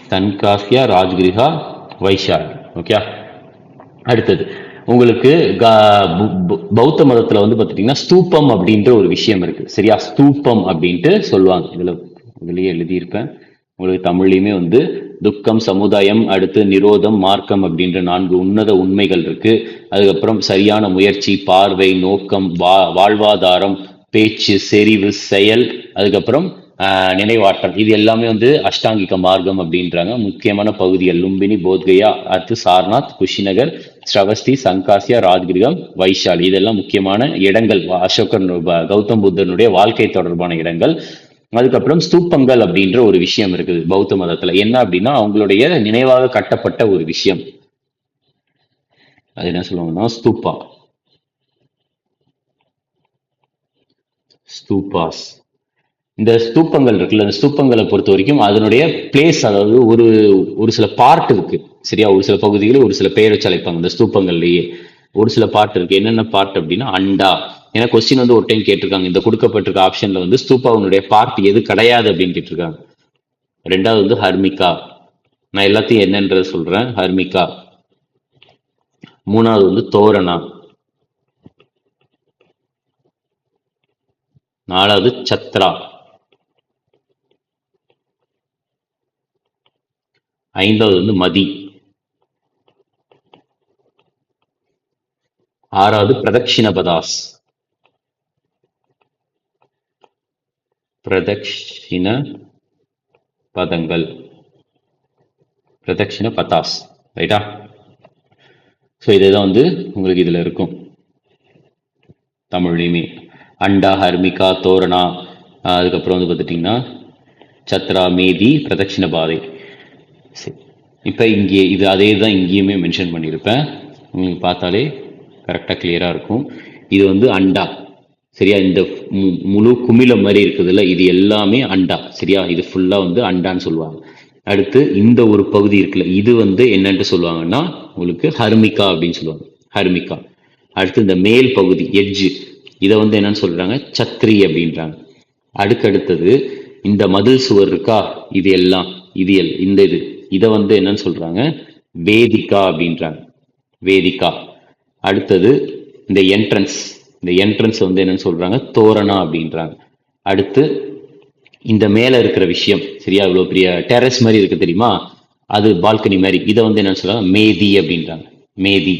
சன்காசியா, ராஜ்கிரிஹா, வைஷாலி. ஓகே, அடுத்தது உங்களுக்கு பௌத்த மதத்துல பார்த்துட்டீங்கன்னா ஸ்தூபம் அப்படின்ற ஒரு விஷயம் இருக்கு, சரியா? ஸ்தூபம் அப்படின்ட்டு சொல்லுவாங்க. இதுலயே எழுதியிருப்பேன் உங்களுக்கு. தமிழ்லையுமே துக்கம், சமுதாயம், அடுத்து நிரோதம், மார்க்கம் அப்படின்ற 4 உன்னத உண்மைகள் இருக்கு. அதுக்கப்புறம் சரியான முயற்சி, பார்வை, நோக்கம், வாழ்வாதாரம், பேச்சு, செறிவு, செயல், அதுக்கப்புறம் நினைவாற்றல். இது எல்லாமே அஷ்டாங்கிக மார்க்கம் அப்படின்றாங்க. முக்கியமான பகுதிகள் லும்பினி, போத்கயா, அடுத்து சார்நாத், குஷிநகர், ஸ்ரவஸ்தி, சங்காசியா, ராஜ்கிரிகம், வைஷாலி. இதெல்லாம் முக்கியமான இடங்கள். கௌதம் புத்தனுடைய வாழ்க்கை தொடர்பான இடங்கள். அதுக்கப்புறம் ஸ்தூப்பங்கள் அப்படின்ற ஒரு விஷயம் இருக்குது பௌத்த மதத்துல. என்ன அப்படின்னா அவங்களுடைய நினைவாக கட்டப்பட்ட ஒரு விஷயம். அது என்ன சொல்லுவாங்கன்னா ஸ்தூப்பா, ஸ்தூபாஸ். இந்த ஸ்தூப்பங்கள் இருக்குல்ல, இந்த ஸ்தூப்பங்களை பொறுத்த வரைக்கும் அதனுடைய பிளேஸ், அதாவது ஒரு ஒரு சில பார்ட் இருக்கு சரியா. ஒரு சில பகுதிகளில் ஒரு சில பெயர் வச்சு அழைப்பாங்க இந்த ஸ்தூப்பங்கள்லயே. ஒரு சில பார்ட் இருக்கு. என்னென்ன பார்ட் அப்படின்னா அண்டா. ஏன்னா கொஸ்டின் வந்து ஒரு டைம் கேட்டிருக்காங்க, இந்த கொடுக்கப்பட்டிருக்க ஆப்ஷன்ல வந்து ஸ்தூப்பாவுடைய பார்ட் எது கிடையாது அப்படின்னு கேட்டிருக்காங்க. ரெண்டாவது வந்து ஹர்மிகா. நான் எல்லாத்தையும் என்னன்றத சொல்றேன். ஹர்மிகா. மூணாவது வந்து தோரணா. நாலாவது சத்ரா. ஐந்தாவது வந்து மதி. ஆறாவது பிரதக்ஷிணபதாஸ். பிரதக்ஷிண பதங்கள், பிரதக்ஷிண பதாஸ். ரைட்டா? ஸோ இதுதான் வந்து உங்களுக்கு இதுல இருக்கும் தமிழ்லையுமே. அண்டா, ஹர்மிகா, தோரணா, அதுக்கப்புறம் வந்து பார்த்துட்டிங்கன்னா சத்ரா, மேதி, பிரதட்சிண பாதை. சரி, இப்போ இங்கே இது அதே தான் இங்கேயுமே மென்ஷன் பண்ணியிருப்பேன். உங்களுக்கு பார்த்தாலே கரெக்டாக கிளியராக இருக்கும். இது வந்து அண்டா சரியா. இந்த முழு குமிழம் மாதிரி இருக்குதுல்ல, இது எல்லாமே அண்டா சரியா. இது ஃபுல்லாக வந்து அண்டான்னு சொல்லுவாங்க. அடுத்து இந்த ஒரு பகுதி இருக்குல்ல, இது வந்து என்னன்ட்டு சொல்லுவாங்கன்னா உங்களுக்கு ஹர்மிகா அப்படின்னு சொல்லுவாங்க. ஹர்மிகா. அடுத்து இந்த மேல் பகுதி எட்ஜு, இதை வந்து என்னன்னு சொல்றாங்க, சத்ரி அப்படின்றாங்க. அடுத்தது இந்த மதில் சுவர் இருக்கா, இது எல்லாம் இந்த இதை வந்து என்னன்னு சொல்றாங்க, வேதிகா அப்படின்றாங்க. வேதிகா. அடுத்தது இந்த என்ட்ரன்ஸ் வந்து என்னன்னு சொல்றாங்க, தோரணா அப்படின்றாங்க. அடுத்து இந்த மேல இருக்கிற விஷயம் சரியா, இவ்வளவு பெரிய டெரஸ் மாதிரி இருக்கு தெரியுமா, அது பால்கனி மாதிரி, இதை வந்து என்னன்னு சொல்றாங்க, மேதி அப்படின்றாங்க. மேதி.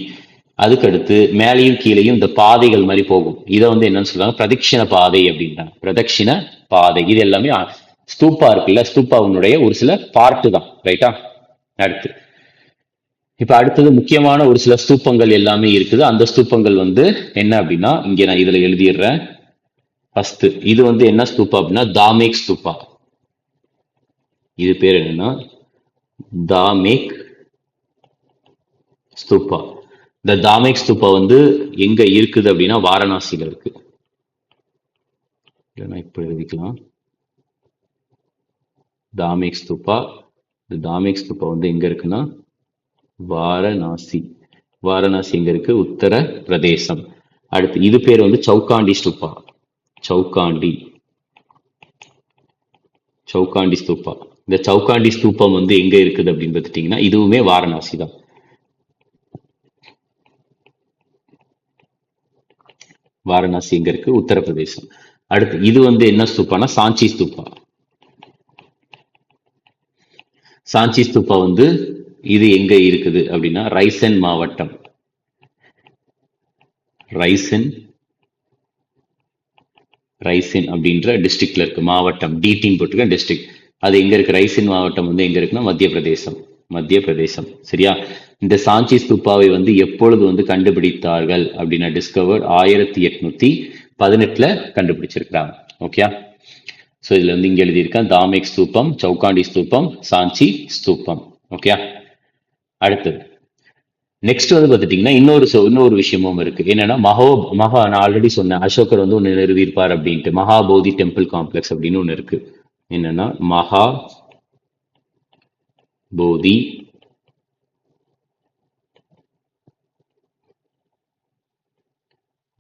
அதுக்கடுத்து மேலையும் கீழையும் இந்த பாதைகள் மாதிரி போகும், இதை வந்து என்னன்னு சொல்றாங்க, பிரதட்சிண பாதை அப்படின்றாங்க. பிரதட்சிண பாதை. இது எல்லாமே ஸ்தூப்பா இருக்குல்ல, ஸ்தூப்பாவுடைய ஒரு சில பார்ட்டு தான். ரைட்டா? அடுத்து இப்ப அடுத்தது முக்கியமான ஒரு சில ஸ்தூப்பங்கள் எல்லாமே இருக்குது. அந்த ஸ்தூப்பங்கள் வந்து என்ன அப்படின்னா இங்க நான் இதுல எழுதிடுறேன். ஃபர்ஸ்ட் இது வந்து என்ன ஸ்தூப்பா அப்படின்னா தாமேக் ஸ்தூப்பா. இது பேர் என்னன்னா தாமேக் ஸ்தூப்பா. இந்த தாமேக் ஸ்தூப்பா வந்து எங்க இருக்குது அப்படின்னா வாரணாசியில இருக்கு. இப்ப எழுதிக்கலாம் தாமேக் ஸ்தூப்பா. இந்த தாமேக் ஸ்தூப்பா வந்து எங்க இருக்குன்னா வாரணாசி. வாரணாசி எங்க இருக்கு, உத்தர பிரதேசம். அடுத்து இது பேர் வந்து சௌகாண்டி ஸ்தூப்பா. சௌகாண்டி ஸ்தூப்பா. இந்த சௌகாண்டி ஸ்தூப்பம் வந்து எங்க இருக்குது அப்படின்னு பார்த்துட்டீங்கன்னா இதுவுமே வாரணாசி தான். வாரணாசி எங்க இருக்கு, உத்தரப்பிரதேசம். அடுத்து இது வந்து என்ன ஸ்தூப்பானா சாஞ்சி ஸ்தூப்பா. சாஞ்சி ஸ்தூப்பா வந்து இது எங்க இருக்குது அப்படின்னா ரைசன் மாவட்டம். ரைசின் அப்படின்ற டிஸ்ட்ரிக்ட்ல இருக்கு. மாவட்டம் டிடின்னு போட்டுருக்க டிஸ்ட்ரிக்ட். அது எங்க இருக்கு, ரைசின் மாவட்டம் வந்து எங்க இருக்குன்னா மத்திய பிரதேசம் சரியா. இந்த சாஞ்சி ஸ்தூப்பாவை வந்து எப்பொழுது வந்து கண்டுபிடித்தார்கள் அப்படின்னா டிஸ்கவர்ட் 1818ல கண்டுபிடிச்சிருக்கிறாங்க. ஓகே. ஸோ இதுல வந்து இங்க எழுதியிருக்கேன் தாமேக் ஸ்தூபம், சௌகாண்டி ஸ்தூபம், சாஞ்சி ஸ்தூபம். ஓகே. அடுத்தது நெக்ஸ்ட் வந்து பார்த்துட்டீங்கன்னா இன்னொரு விஷயமும் இருக்கு. என்னன்னா நான் ஆல்ரெடி சொன்னேன் அசோகர் வந்து ஒன்று நிறுவியிருப்பார் அப்படின்ட்டு. மகாபோதி டெம்பிள் காம்ப்ளெக்ஸ் அப்படின்னு ஒன்று இருக்கு. என்னன்னா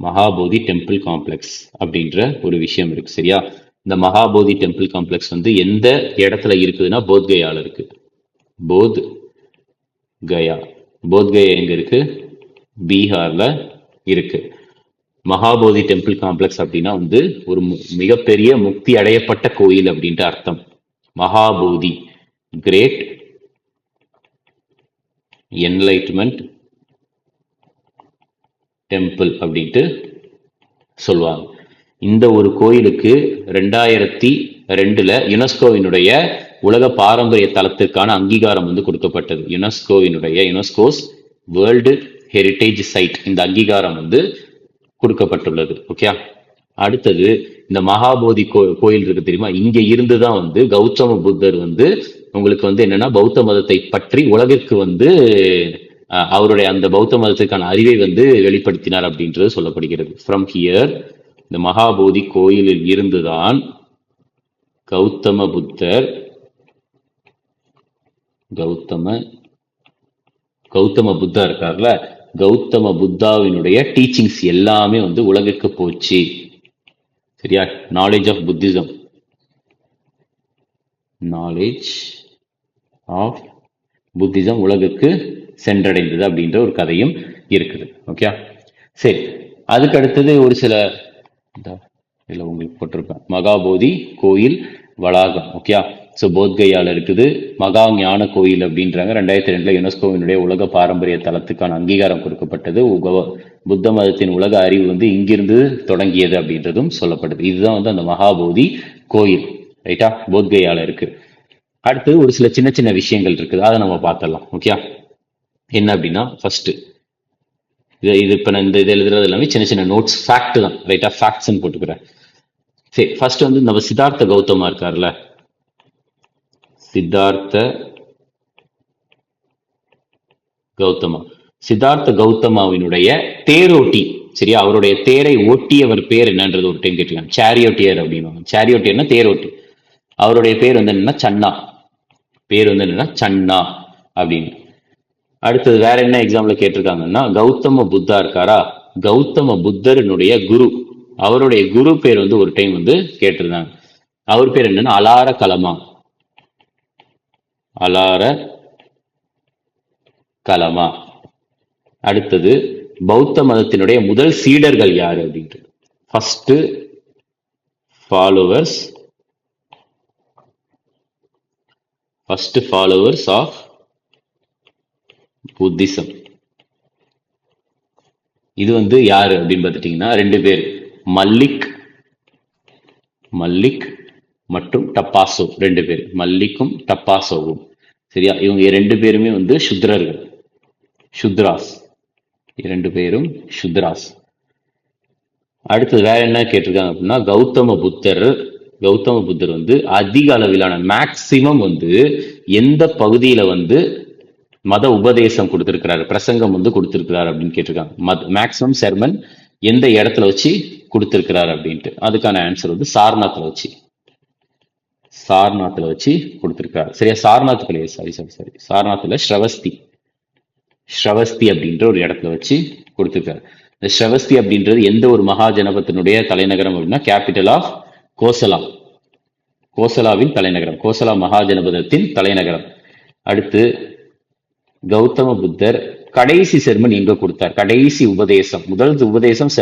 மகாபோதி டெம்பிள் காம்ப்ளெக்ஸ் அப்படின்ற ஒரு விஷயம் இருக்கு சரியா. இந்த மகாபோதி டெம்பிள் காம்ப்ளெக்ஸ் வந்து எந்த இடத்துல இருக்குதுன்னா போத்கயால இருக்கு. போத்கயா எங்க இருக்கு, பீகார்ல இருக்கு. மகாபோதி டெம்பிள் காம்ப்ளெக்ஸ் அப்படின்னா வந்து ஒரு மிகப்பெரிய முக்தி அடையப்பட்ட கோயில் அப்படின்ட்டு அர்த்தம். மகாபோதி கிரேட் என்லைட்மெண்ட் டெம்பிள் அப்படின்ட்டு சொல்லுவாங்க. இந்த ஒரு கோயிலுக்கு 2002ல யுனெஸ்கோவினுடைய உலக பாரம்பரிய தளத்திற்கான அங்கீகாரம் வந்து கொடுக்கப்பட்டது. யுனெஸ்கோஸ் வேர்ல்டு ஹெரிட்டேஜ் சைட் இந்த அங்கீகாரம் வந்து கொடுக்கப்பட்டுள்ளது. ஓகே. அடுத்தது இந்த மகாபோதி கோயில் இருக்கு தெரியுமா, இங்க இருந்துதான் வந்து கௌதம புத்தர் வந்து உங்களுக்கு வந்து என்னன்னா பௌத்த மதத்தை பற்றி உலகிற்கு வந்து அவருடைய அந்த பௌத்த மதத்துக்கான அறிவை வந்து வெளிப்படுத்தினார் அப்படின்றது சொல்லப்படுகிறது. ஃப்ரம் ஹியர், இந்த மகாபோதி கோயிலில் இருந்துதான் கௌதம புத்தர் கௌதம புத்தா இருக்கார்ல, கௌதம புத்தாவினுடைய டீச்சிங்ஸ் எல்லாமே வந்து உலகிற்கு போச்சு. சரியா? Knowledge of Buddhism, knowledge of Buddhism உலகுக்கு சென்றடைந்தது அப்படின்ற ஒரு கதையும் இருக்குது. ஓகே, சரி. அதுக்கு அடுத்தது ஒரு சில இல்ல உங்களுக்கு போட்டிருப்பேன், மகாபோதி கோயில் வளாகம். ஓகே, ஸோ போத்கயால இருக்குது. மகா ஞான கோயில் அப்படின்றாங்க. 2002 யுனெஸ்கோவினுடைய உலக பாரம்பரிய தளத்துக்கான அங்கீகாரம் கொடுக்கப்பட்டது. புத்த மதத்தின் உலக அறிவு வந்து இங்கிருந்து தொடங்கியது அப்படின்றதும் சொல்லப்படுது. இதுதான் வந்து அந்த மகாபோதி கோயில். ரைட்டா? போத்கயால இருக்கு. அடுத்து ஒரு சில சின்ன சின்ன விஷயங்கள் இருக்குது, அதை நம்ம பார்த்துடலாம். ஓகே, என்ன அப்படின்னா, ஃபர்ஸ்ட் இது இப்ப நான் இந்த இது எழுதுறது எல்லாமே சின்ன சின்ன நோட்ஸ், ஃபேக்ட் தான். ரைட்டா? ஃபேக்ட்ஸ் போட்டுக்கிறேன். சரி, ஃபர்ஸ்ட் வந்து நம்ம சித்தார்த்த கௌதமா இருக்கார்ல, சித்தார்த்த கௌதமாவினுடைய தேரோட்டி. சரியா? அவருடைய தேரை ஓட்டியவர் பேர் என்னன்றது ஒரு டைம் கேட்டிருக்காங்க. சாரியோட்டியர் அப்படின்னு. சாரியோட்டியர்னா தேரோட்டி. அவருடைய பேர் வந்து என்னன்னா சன்னா. பேர் வந்து என்னன்னா சன்னா அப்படின்னு. அடுத்தது வேற என்ன எக்ஸாம்ல கேட்டிருக்காங்கன்னா, கௌதம புத்தா இருக்காரா, கௌதம புத்தருடைய குரு, அவருடைய குரு பேர் வந்து ஒரு டைம் வந்து கேட்டிருந்தாங்க. அவர் பேர் என்னன்னா அலார கலமா. அலார கலமா. அடுத்தது பௌத்த மதத்தினுடைய முதல் சீடர்கள் யாரு அப்படின்ட்டு. First followers of Buddhism. இது வந்து யாரு அப்படின்னு பார்த்துட்டீங்கன்னா, ரெண்டு பேர், மல்லிக் மற்றும் டப்பாசோ. ரெண்டு பேர், மல்லிக்கும் டப்பாசோவும். சரியா? இவங்க ரெண்டு பேருமே வந்து சுத்ராஸ். இரண்டு பேரும் சுத்ராஸ். அடுத்தது வேற என்ன கேட்டிருக்காங்க அப்படின்னா, கௌதம புத்தர் வந்து அதிக அளவிலான மேக்சிமம் வந்து எந்த பகுதியில வந்து மத உபதேசம் கொடுத்திருக்கிறாரு, பிரசங்கம் வந்து கொடுத்திருக்கிறார் அப்படின்னு கேட்டிருக்காங்க. மேக்சிமம் செர்மன் எந்த இடத்துல வச்சு கொடுத்திருக்கிறார் அப்படின்ட்டு. அதுக்கான ஆன்சர் வந்து சார்நாத்ல வச்சு கொடுத்திருக்காரு. சரியா? சார்நாத் கிடையாது, சாரி, சார்நாத்ல ஸ்ரவஸ்தி அப்படின்ற ஒரு இடத்துல வச்சு கொடுத்திருக்காரு. இந்த ஸ்ரவஸ்தி அப்படின்றது எந்த ஒரு மகாஜனபத்தினுடைய தலைநகரம் அப்படின்னா, கேபிட்டல் ஆஃப் கோசலாவின் தலைநகரம், கோசலா மகாஜனபதத்தின் தலைநகரம். அடுத்து கௌதம புத்தர் கடைசி செர்மன் எங்க கொடுத்தார், கடைசி உபதேசம், முதல் உபதேசம்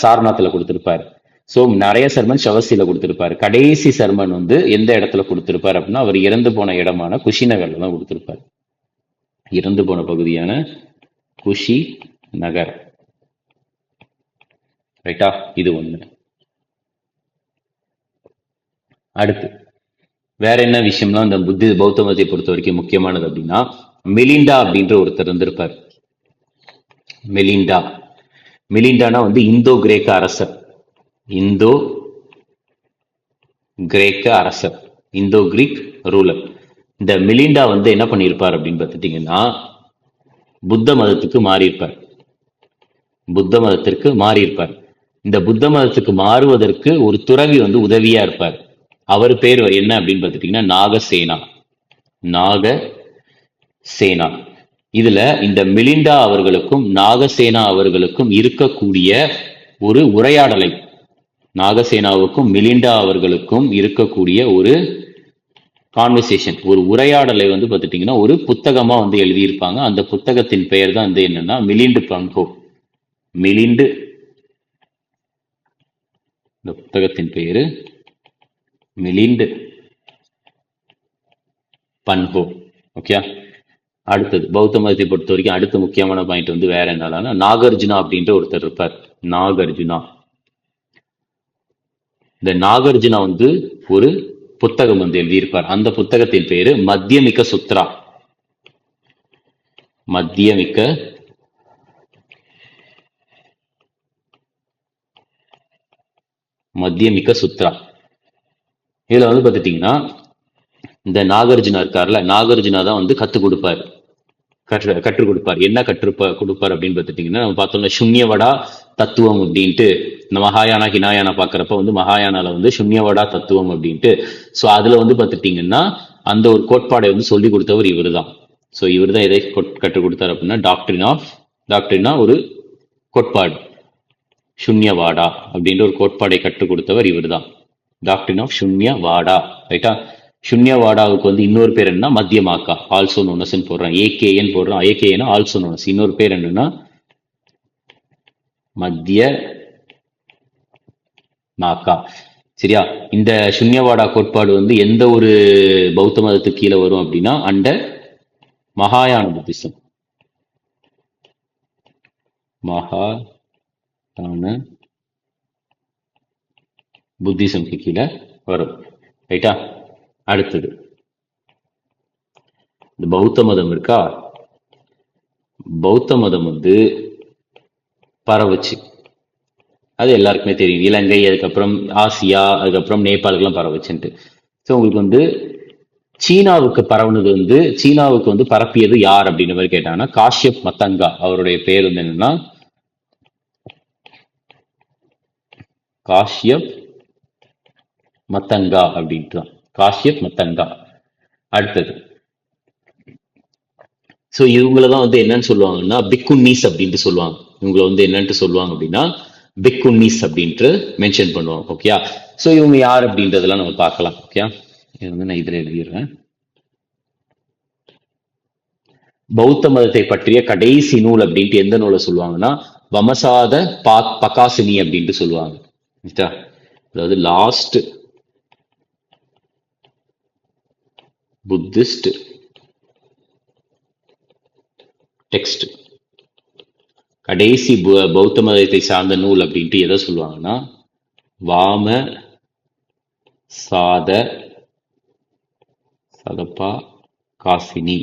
சாரநாத்ல கொடுத்திருப்பார். சோ நிறைய சர்மன் ஷவஸ்தியில கொடுத்திருப்பாரு. கடைசி சர்மன் வந்து எந்த இடத்துல கொடுத்திருப்பாரு அப்படின்னா, அவர் இறந்து போன இடமான குஷிநகர்ல தான் கொடுத்திருப்பார். இறந்து போன பகுதியான குஷி நகர். ரைட்டா? இது ஒண்ணு. அடுத்து வேற என்ன விஷயம்லாம் இந்த பௌத்த மதத்தை பொறுத்த வரைக்கும் முக்கியமானது அப்படின்னா, மெலிண்டா அப்படின்ற ஒருத்தர் இருந்திருப்பார். மெலிண்டானா வந்து இந்தோ கிரேக்க அரசர், இந்தோ கிரீக் ரூலர். இந்த மெலிண்டா வந்து என்ன பண்ணியிருப்பார் அப்படின்னு பார்த்துட்டீங்கன்னா, புத்த மதத்திற்கு மாறியிருப்பார். இந்த புத்த மதத்துக்கு மாறுவதற்கு ஒரு துறவி வந்து உதவியா இருப்பார். அவர் பேர் என்ன அப்படின்னு பார்த்துட்டீங்கன்னா, நாகசேனா. இதுல இந்த மிலிண்டா அவர்களுக்கும் நாகசேனா அவர்களுக்கும் இருக்கக்கூடிய ஒரு உரையாடலை, நாகசேனாவுக்கும் மிலிண்டா அவர்களுக்கும் இருக்கக்கூடிய ஒரு கான்வர்சேஷன், ஒரு உரையாடலை வந்து பார்த்துட்டீங்கன்னா ஒரு புத்தகமா வந்து எழுதியிருப்பாங்க. அந்த புத்தகத்தின் பெயர் தான் வந்து என்னன்னா மிலிண்டு பன்ஹோ. இந்த புத்தகத்தின் பெயரு மிலிண்டு பன்ஹோ. ஓகே. அடுத்தது பௌத்த மதத்தை பொறுத்த வரைக்கும் அடுத்த முக்கியமான பாயிண்ட் வந்து வேற என்னன்னா, நாகார்ஜுனா அப்படின்ற ஒருத்தர் இருப்பார். இந்த நாகார்ஜுனா வந்து ஒரு புத்தகம் வந்து எழுதியிருப்பார். அந்த புத்தகத்தின் பெயரு மத்தியமிக்க சுத்ரா. மத்தியமிக்க சுத்ரா. இதுல வந்து பாத்துட்டீங்கன்னா இந்த நாகார்ஜுனா இருக்கார்ல, நாகார்ஜுனா தான் வந்து கத்துக் கொடுப்பார், கற்றுக் கொடுப்பார். என்ன கொடுப்பார் அப்படின்னு பார்த்துட்டீங்கன்னா, நம்ம பார்த்தோம்னா சுன்யவடா தத்துவம் அப்படின்ட்டு இந்த மகாயானா ஹினாயானா பாக்குறப்ப வந்து மகாயானால வந்து சுன்யவடா தத்துவம் அப்படின்ட்டு. ஸோ அதுல வந்து பார்த்துட்டீங்கன்னா அந்த ஒரு கோட்பாடை வந்து சொல்லி கொடுத்தவர் இவர் தான். ஸோ இவர் தான் எதை கற்றுக் கொடுத்தார் அப்படின்னா டாக்டரினா ஒரு கோட்பாடு, சுன்யவாடா அப்படின்ற ஒரு கோட்பாடை கற்றுக் கொடுத்தவர் இவர் தான், டாக்டரின் ஆஃப் சுன்யவாடா. ரைட்டா? சுன்யவாடாவுக்கு வந்து இன்னொரு பேர் என்ன, மத்தியமாக்கா, ஆல்சோ நோனஸ் போடுறான், ஏகேஎன் போடுறான், ஏகேஎன் ஆல்சோ நோனஸ். இன்னொரு பேர் என்னன்னா மத்திய மாக்கா. சரியா? இந்த சுன்யவாடா கோட்பாடு வந்து எந்த ஒரு பௌத்த மதத்துக்கு கீழே வரும் அப்படின்னா அண்டர் மகாயான புத்திசம். மகாயான புத்திசம்க்கு கீழே வரும். ரைட்டா? அடுத்தது இந்த பௌத்த மதம் இருக்கா, பௌத்த மதம் வந்து பரவுச்சு, அது எல்லாருக்குமே தெரியும். இலங்கை, அதுக்கப்புறம் ஆசியா, அதுக்கப்புறம் நேபாளுக்கெல்லாம் பரவுச்சுன்ட்டு. ஸோ உங்களுக்கு வந்து சீனாவுக்கு பரவுனது வந்து, சீனாவுக்கு வந்து பரப்பியது யார் அப்படின்ற மாதிரி கேட்டாங்கன்னா காஷ்யப் மத்தங்கா. அவருடைய பேர் வந்து என்னன்னா காஷ்யப் மத்தங்கா அப்படின்ட்டு தான், காஷ்யப் மத்தங்கா. அடுத்தது ஸோ இவங்களதான் வந்து என்னன்னு சொல்லுவாங்கன்னா பிக்குன்னீஸ் அப்படின்ட்டு சொல்லுவாங்க. இவங்களை வந்து என்னன்ட்டு சொல்லுவாங்க அப்படின்னா பிக்குன்னீஸ் அப்படின்ட்டு மென்ஷன் பண்ணுவாங்க. ஓகேயா? ஸோ இவங்க யார் அப்படின்றதெல்லாம் நம்ம பார்க்கலாம். ஓகே, இது வந்து நான் இதில் எழுதிடுறேன். பௌத்த மதத்தை பற்றிய கடைசி நூல் அப்படின்ட்டு எந்த நூலை சொல்லுவாங்கன்னா வமசாத பகாசினி அப்படின்ட்டு சொல்லுவாங்க. அதாவது லாஸ்ட் புத்திஸ்ட் டெக்ஸ்ட், கடைசி பௌத்த மதத்தை சார்ந்த நூல் அப்படின்ட்டு எதை சொல்லுவாங்கன்னா வாம சாத சதப்பா காசினி,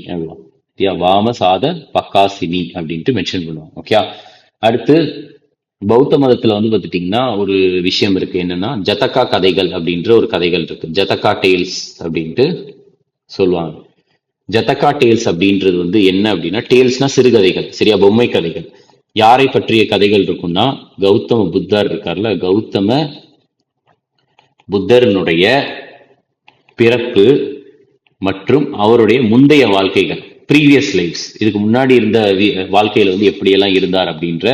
வாம சாத பக்காசினி அப்படின்ட்டு மென்ஷன் பண்ணுவாங்க. ஓகே, அடுத்து பௌத்த மதத்துல வந்து பார்த்துட்டீங்கன்னா ஒரு விஷயம் இருக்கு, என்னன்னா ஜதகா கதைகள் அப்படின்ற ஒரு கதைகள் இருக்கு. ஜதகா டேல்ஸ் அப்படின்ட்டு சொல்லுவாங்க. ஜதகா டேல்ஸ் அப்படின்றது வந்து என்ன அப்படின்னா, டேல்ஸ்னா சிறுகதைகள், சரியா, பொம்மை கதைகள். யாரை பற்றிய கதைகள் இருக்கும்னா கௌதம புத்தர் இருக்கார்ல, கௌதம புத்தரனுடைய பிறப்பு மற்றும் அவருடைய முந்தைய வாழ்க்கைகள், ப்ரீவியஸ் லைஃப்ஸ், இதுக்கு முன்னாடி இருந்த வாழ்க்கையில வந்து எப்படியெல்லாம் இருந்தார் அப்படின்ற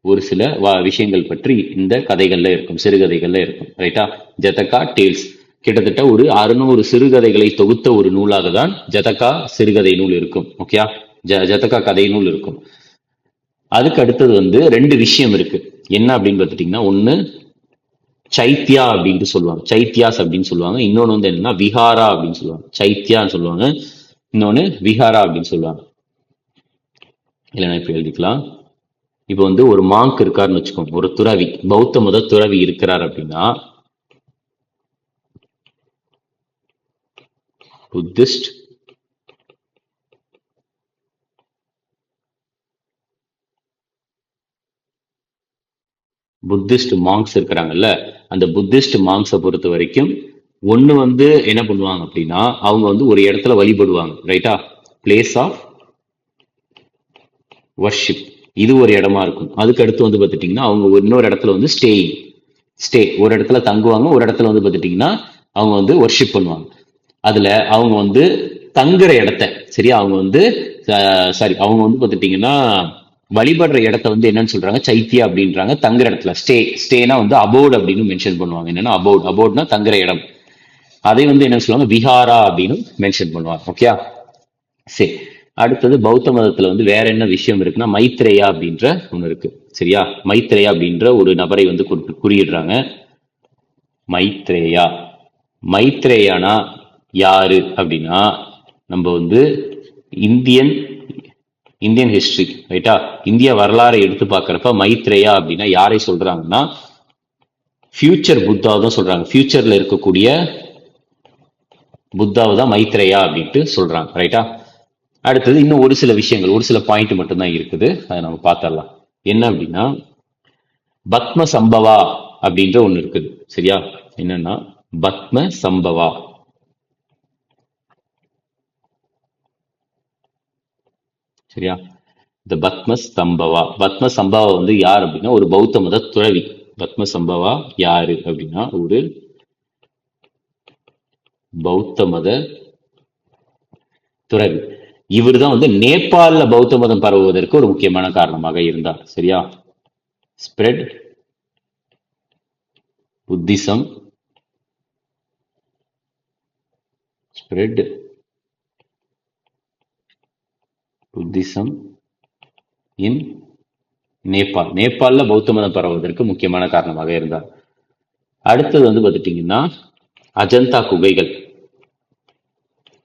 ஒரு சில விஷயங்கள் பற்றி இந்த கதைகள்ல இருக்கும், சிறுகதைகள்ல இருக்கும். ரைட்டா? ஜதகா டேல்ஸ் கிட்டத்தட்ட ஒரு 600 சிறுகதைகளை தொகுத்த ஒரு நூலாக தான் ஜதகா சிறுகதை நூல் இருக்கும். ஓகே, ஜதகா கதை நூல் இருக்கும். அதுக்கு அடுத்தது வந்து 2 விஷயம் இருக்கு. என்ன அப்படின்னு பார்த்துட்டீங்கன்னா, ஒண்ணு சைத்தியா அப்படின்ட்டு சொல்லுவாங்க, சைத்தியாஸ் அப்படின்னு சொல்லுவாங்க. இன்னொன்னு வந்து என்னன்னா விஹாரா அப்படின்னு சொல்லுவாங்க. சைத்தியான்னு சொல்லுவாங்க, இன்னொன்னு விஹாரா அப்படின்னு சொல்லுவாங்க. இல்லைன்னா இப்ப எழுதிக்கலாம். இப்ப வந்து ஒரு மாங்க் இருக்காருன்னு வச்சுக்கோங்க, ஒரு துறவி, பௌத்த மத துறவி இருக்கிறார் அப்படின்னா புத்திஸ்ட் புத்திஸ்ட் மாங்க்ஸ் இருக்கிறாங்கல்ல, அந்த புத்திஸ்ட் மாங்க்ஸை பொறுத்த வரைக்கும் ஒண்ணு வந்து என்ன பண்ணுவாங்க அப்படின்னா அவங்க வந்து ஒரு இடத்துல வழிபடுவாங்க. ரைட்டா? பிளேஸ் ஆஃப் வர்ஷிப், இது ஒரு இடமா இருக்கும். அதுக்கு அடுத்து வந்து பார்த்துட்டீங்கன்னா அவங்க இன்னொரு இடத்துல வந்து ஒரு இடத்துல தங்குவாங்க, ஒரு இடத்துல வந்து பார்த்துட்டீங்கன்னா அவங்க வந்து வர்ஷிப் பண்ணுவாங்க. அதுல அவங்க வந்து தங்குற இடத்த, சரியா, அவங்க வந்து சாரி அவங்க வந்து பார்த்துட்டீங்கன்னா வழிபடுற இடத்த வந்து என்னன்னு சொல்றாங்க, சைத்தியா அப்படின்றாங்க. தங்குற இடத்துல ஸ்டேனா வந்து அபோர்ட் அப்படின்னு மென்ஷன் பண்ணுவாங்க. என்னன்னா அபோர்ட்னா தங்குற இடம். அதை வந்து என்ன சொல்லுவாங்க, விஹாரா அப்படின்னு மென்ஷன் பண்ணுவாங்க. ஓகே, சரி. அடுத்தது பௌத்த மதத்துல வந்து வேற என்ன விஷயம் இருக்குன்னா மைத்ரேயா அப்படின்ற ஒண்ணு இருக்கு. சரியா? மைத்ரேயா அப்படின்ற ஒரு நபரை வந்து குறியிடுறாங்க. மைத்ரேயானா யாரு அப்படின்னா நம்ம வந்து இந்தியன் ஹிஸ்டரி, ரைட்டா, இந்திய வரலாறை எடுத்து பார்க்கறப்ப மைத்ரேயா அப்படின்னா யாரை சொல்றாங்கன்னா ஃபியூச்சர் புத்தாவை தான் சொல்றாங்க. ஃபியூச்சர்ல இருக்கக்கூடிய புத்தாவை தான் மைத்ரேயா அப்படின்ட்டு சொல்றாங்க. ரைட்டா? அடுத்தது இன்னும் ஒரு சில விஷயங்கள், ஒரு சில பாயிண்ட் மட்டும்தான் இருக்குது, அதை நம்ம பார்த்துடலாம். என்ன அப்படின்னா பத்ம சம்பவா அப்படின்ற ஒண்ணு இருக்குது. சரியா? என்னன்னா பத்ம சம்பவா. சரியா? இந்த பத்ம சம்பவா, பத்ம சம்பவா வந்து யார் அப்படின்னா ஒரு பௌத்த மத துறவி. பத்ம சம்பவா யாரு அப்படின்னா ஒரு பௌத்த மத துறவி. இவர் தான் வந்து நேபாள பௌத்த மதம் பரவுவதற்கு ஒரு முக்கியமான காரணமாக இருந்தார். சரியா? ஸ்ப்ரெட் புத்திசம், ஸ்ப்ரெட் புத்திசம் இன் நேபாள். நேபாளில் பௌத்த மதம் பரவுவதற்கு முக்கியமான காரணமாக இருந்தார். அடுத்தது வந்து பார்த்துட்டீங்கன்னா அஜந்தா குகைகள்.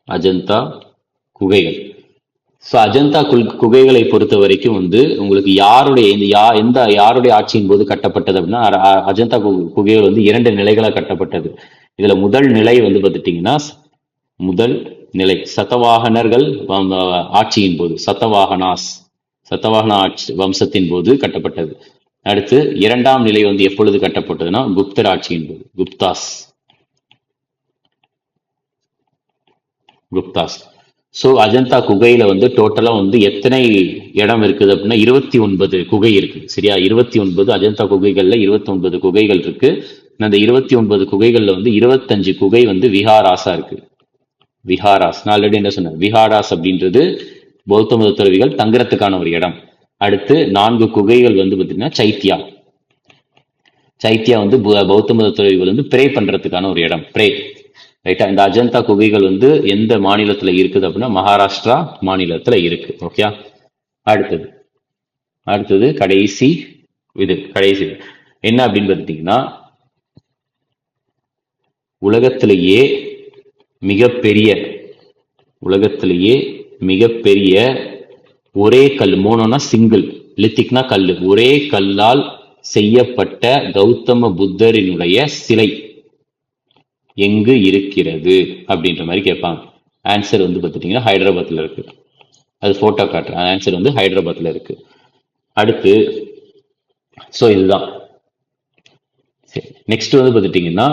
அஜந்தா குகைகள். ஸோ அஜந்தா குகைகளை பொறுத்த வரைக்கும் வந்து உங்களுக்கு யாருடைய யாருடைய ஆட்சியின் போது கட்டப்பட்டது அப்படின்னா அஜந்தா குகைகள் வந்து 2 நிலைகளாக கட்டப்பட்டது. இதுல முதல் நிலை வந்து பார்த்துட்டீங்கன்னா முதல் நிலை சதவாகனர்கள் ஆட்சியின் போது, சதவாகன ஆட்சி வம்சத்தின் போது கட்டப்பட்டது. அடுத்து 2ஆம் நிலை வந்து எப்பொழுது கட்டப்பட்டதுன்னா குப்தர் ஆட்சியின் போது, குப்தாஸ். ஸோ அஜந்தா குகையில வந்து டோட்டலா வந்து எத்தனை இடம் இருக்குது அப்படின்னா 29 குகை இருக்கு. சரியா? 29 அஜந்தா குகைகள்ல 29 குகைகள் இருக்கு. அந்த 29 குகைகள்ல வந்து 25 குகை வந்து விஹாராஸா இருக்கு. விஹாராஸ் நான் ஆல்ரெடி என்ன சொன்னேன், விஹாராஸ் அப்படின்றது பௌத்த மத துறவிகள் தங்குறதுக்கான ஒரு இடம். அடுத்து 4 குகைகள் வந்து பார்த்தீங்கன்னா சைத்தியா வந்து பௌத்த மத துறவிகள் வந்து பிரே பண்றதுக்கான ஒரு இடம். ரைட்டா? இந்த அஜந்தா குகைகள் வந்து எந்த மாநிலத்துல இருக்குது அப்படின்னா மகாராஷ்டிரா மாநிலத்துல இருக்கு. ஓகே. அடுத்தது கடைசி என்ன அப்படின்னு பார்த்தீங்கன்னா உலகத்திலேயே மிகப்பெரிய ஒரே கல், மோனோனா சிங்கிள், லித்திக்னா கல், ஒரே கல்லால் செய்யப்பட்ட கௌதம புத்தரினுடைய சிலை எங்கு இருக்கிறது அப்படின்ற மாதிரி கேட்பாங்க. ஆன்சர் வந்து பார்த்துட்டீங்கன்னா ஹைதராபாத்ல இருக்கு. அது போட்டோ காட்டுறேன். ஆன்சர் வந்து ஹைதராபாத்ல இருக்கு. அடுத்து ஸோ இதுதான். நெக்ஸ்ட் வந்து பார்த்துட்டீங்கன்னா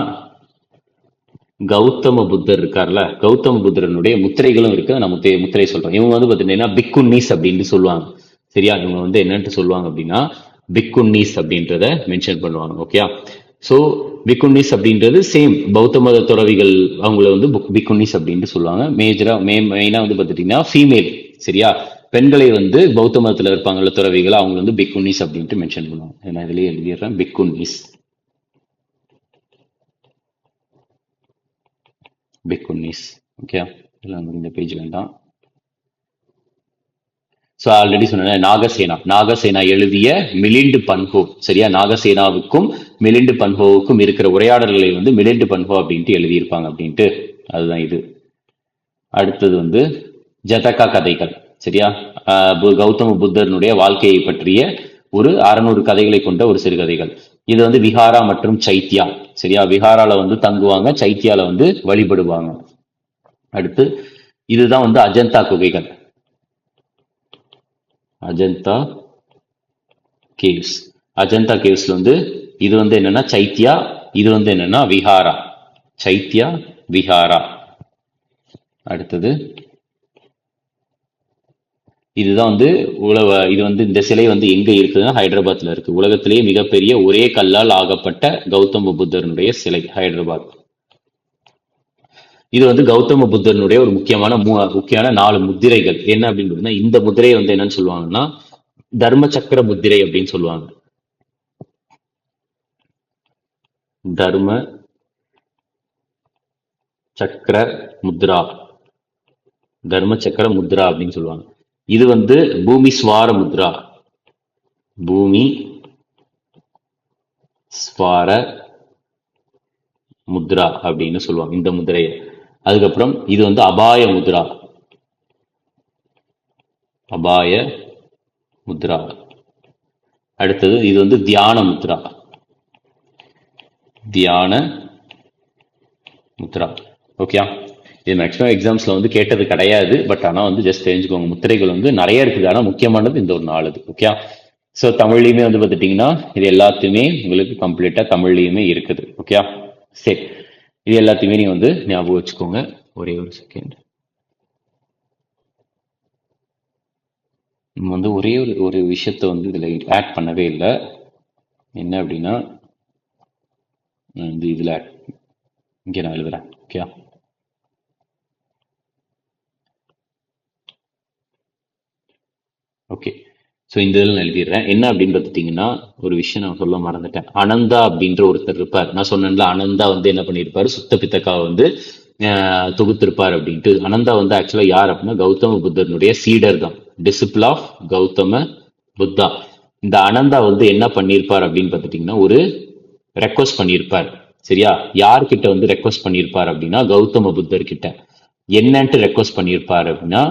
கௌதம புத்தர் இருக்கார்ல, கௌதம புத்தரனுடைய முத்திரைகளும் இருக்கு. நான் முத்திரை சொல்றேன். இவங்க வந்து பார்த்தீங்கன்னா பிக்குன்னீஸ் அப்படின்னு சொல்லுவாங்க. சரியா? இவங்க வந்து என்னன்ட்டு சொல்லுவாங்க அப்படின்னா பிக்குன்னீஸ் அப்படின்றத மென்ஷன் பண்ணுவாங்க. ஓகே. ஸோ பிக்குன்னீஸ் அப்படின்றது சேம் பௌத்த மத துறவிகள், அவங்கள வந்து பிக்குன்னீஸ் அப்படின்னு சொல்லுவாங்க. மெயினா வந்து பார்த்துட்டீங்கன்னா ஃபீமேல். சரியா? பெண்களை வந்து பௌத்த மதத்துல இருப்பாங்கல்ல துறவிகள், அவங்க வந்து பிக்குன்னீஸ் அப்படின்ட்டு மென்ஷன் பண்ணுவாங்க. நான் இதுலயே எழுதிடுறேன் பிக்குன்னீஸ். ஓகே. இந்த பேஜ் வேண்டாம். ஸோ ஆல்ரெடி சொன்ன நாகசேனா எழுதிய மிலிண்டு பன்ஹோ. சரியா? நாகசேனாவுக்கும் மிலிண்டு பன்ஹோவுக்கும் இருக்கிற உரையாடல்களை வந்து மிலிண்டு பன்ஹோ அப்படின்ட்டு எழுதியிருப்பாங்க அப்படின்ட்டு. அதுதான் இது. அடுத்தது வந்து ஜதகா கதைகள். சரியா? கௌதம புத்தரனுடைய வாழ்க்கையை பற்றிய ஒரு 600 கதைகளை கொண்ட ஒரு சிறுகதைகள். இது வந்து விஹாரா மற்றும் சைத்தியா. சரியா? விஹாரால வந்து தங்குவாங்க, சைத்தியால வந்து வழிபடுவாங்க. அடுத்து இதுதான் வந்து அஜந்தா குகைகள், அஜந்தா கேவ்ஸ். அஜந்தா கேவ்ஸ்ல வந்து இது வந்து என்னன்னா சைத்தியா, இது வந்து என்னன்னா விஹாரா. சைத்தியா, விஹாரா. அடுத்தது இதுதான் வந்து இது வந்து இந்த சிலை வந்து எங்க இருக்குதுன்னா ஹைதராபாத்ல இருக்கு. உலகத்திலேயே மிகப்பெரிய ஒரே கல்லால் ஆகப்பட்ட கௌதம புத்தரனுடைய சிலை ஹைதராபாத். இது வந்து கௌதம புத்தரனுடைய ஒரு முக்கியமான 4 முத்திரைகள். என்ன அப்படின்னு இந்த முத்திரையை வந்து என்னன்னு சொல்லுவாங்கன்னா தர்ம சக்கர முத்திரை அப்படின்னு சொல்லுவாங்க. தர்ம சக்கர முத்ரா, தர்ம சக்கர முத்ரா அப்படின்னு சொல்லுவாங்க. இது வந்து பூமி ஸ்வார முத்ரா, பூமி ஸ்வார முத்ரா அப்படின்னு சொல்லுவாங்க இந்த முதிரையை. அதுக்கப்புறம் இது வந்து அபாய முத்ரா, அபாய முத்ரா. அடுத்தது இது வந்து தியான முத்ரா, தியான முத்ரா. ஓகே. இது மேக்ஸிமம் எக்ஸாம்ஸ்ல வந்து கேட்டது கிடையாது. பட் ஆனா வந்து ஜஸ்ட் தெரிஞ்சுக்கோங்க, முத்திரைகள் வந்து நிறைய இருக்குது. ஆனா முக்கியமானது இந்த ஒரு 4. ஓகே. ஸோ தமிழ்லையுமே வந்து பார்த்துட்டிங்கன்னா இது எல்லாத்தையுமே உங்களுக்கு கம்ப்ளீட்டாக தமிழ்லையுமே இருக்குது. ஓகே, சரி. இது எல்லாத்தையுமே நீங்கள் வந்து ஞாபகம் வச்சுக்கோங்க. ஒரே ஒரு செகண்ட். நம்ம வந்து ஒரே ஒரு விஷயத்த வந்து இதில் ஆட் பண்ணவே இல்லை. என்ன அப்படின்னா வந்து இதில் இங்கே நான் எழுதுறேன். Okay, okay. ஸோ இந்த இதில் நான் எழுதிடுறேன். என்ன அப்படின்னு பார்த்துட்டிங்கன்னா ஒரு விஷயம் நான் சொல்ல மறந்துட்டேன். அனந்தா அப்படின்ற ஒருத்தர் இருப்பார். நான் சொன்னேன்ல, அனந்தா வந்து என்ன பண்ணியிருப்பாரு, சுத்த பித்தக்காவை வந்து தொகுத்திருப்பார் அப்படின்ட்டு. அனந்தா வந்து ஆக்சுவலாக யார் அப்படின்னா கௌதம புத்தனுடைய சீடர் தான், டிசிபிள் ஆஃப் கௌதம புத்தா. இந்த அனந்தா வந்து என்ன பண்ணியிருப்பார் அப்படின்னு பார்த்துட்டிங்கன்னா ஒரு ரெக்வஸ்ட் பண்ணியிருப்பார். சரியா, யார்கிட்ட வந்து ரெக்வஸ்ட் பண்ணியிருப்பார் அப்படின்னா கௌதம புத்தர் கிட்ட. என்னன்ட்டு ரெக்வஸ்ட் பண்ணியிருப்பார் அப்படின்னா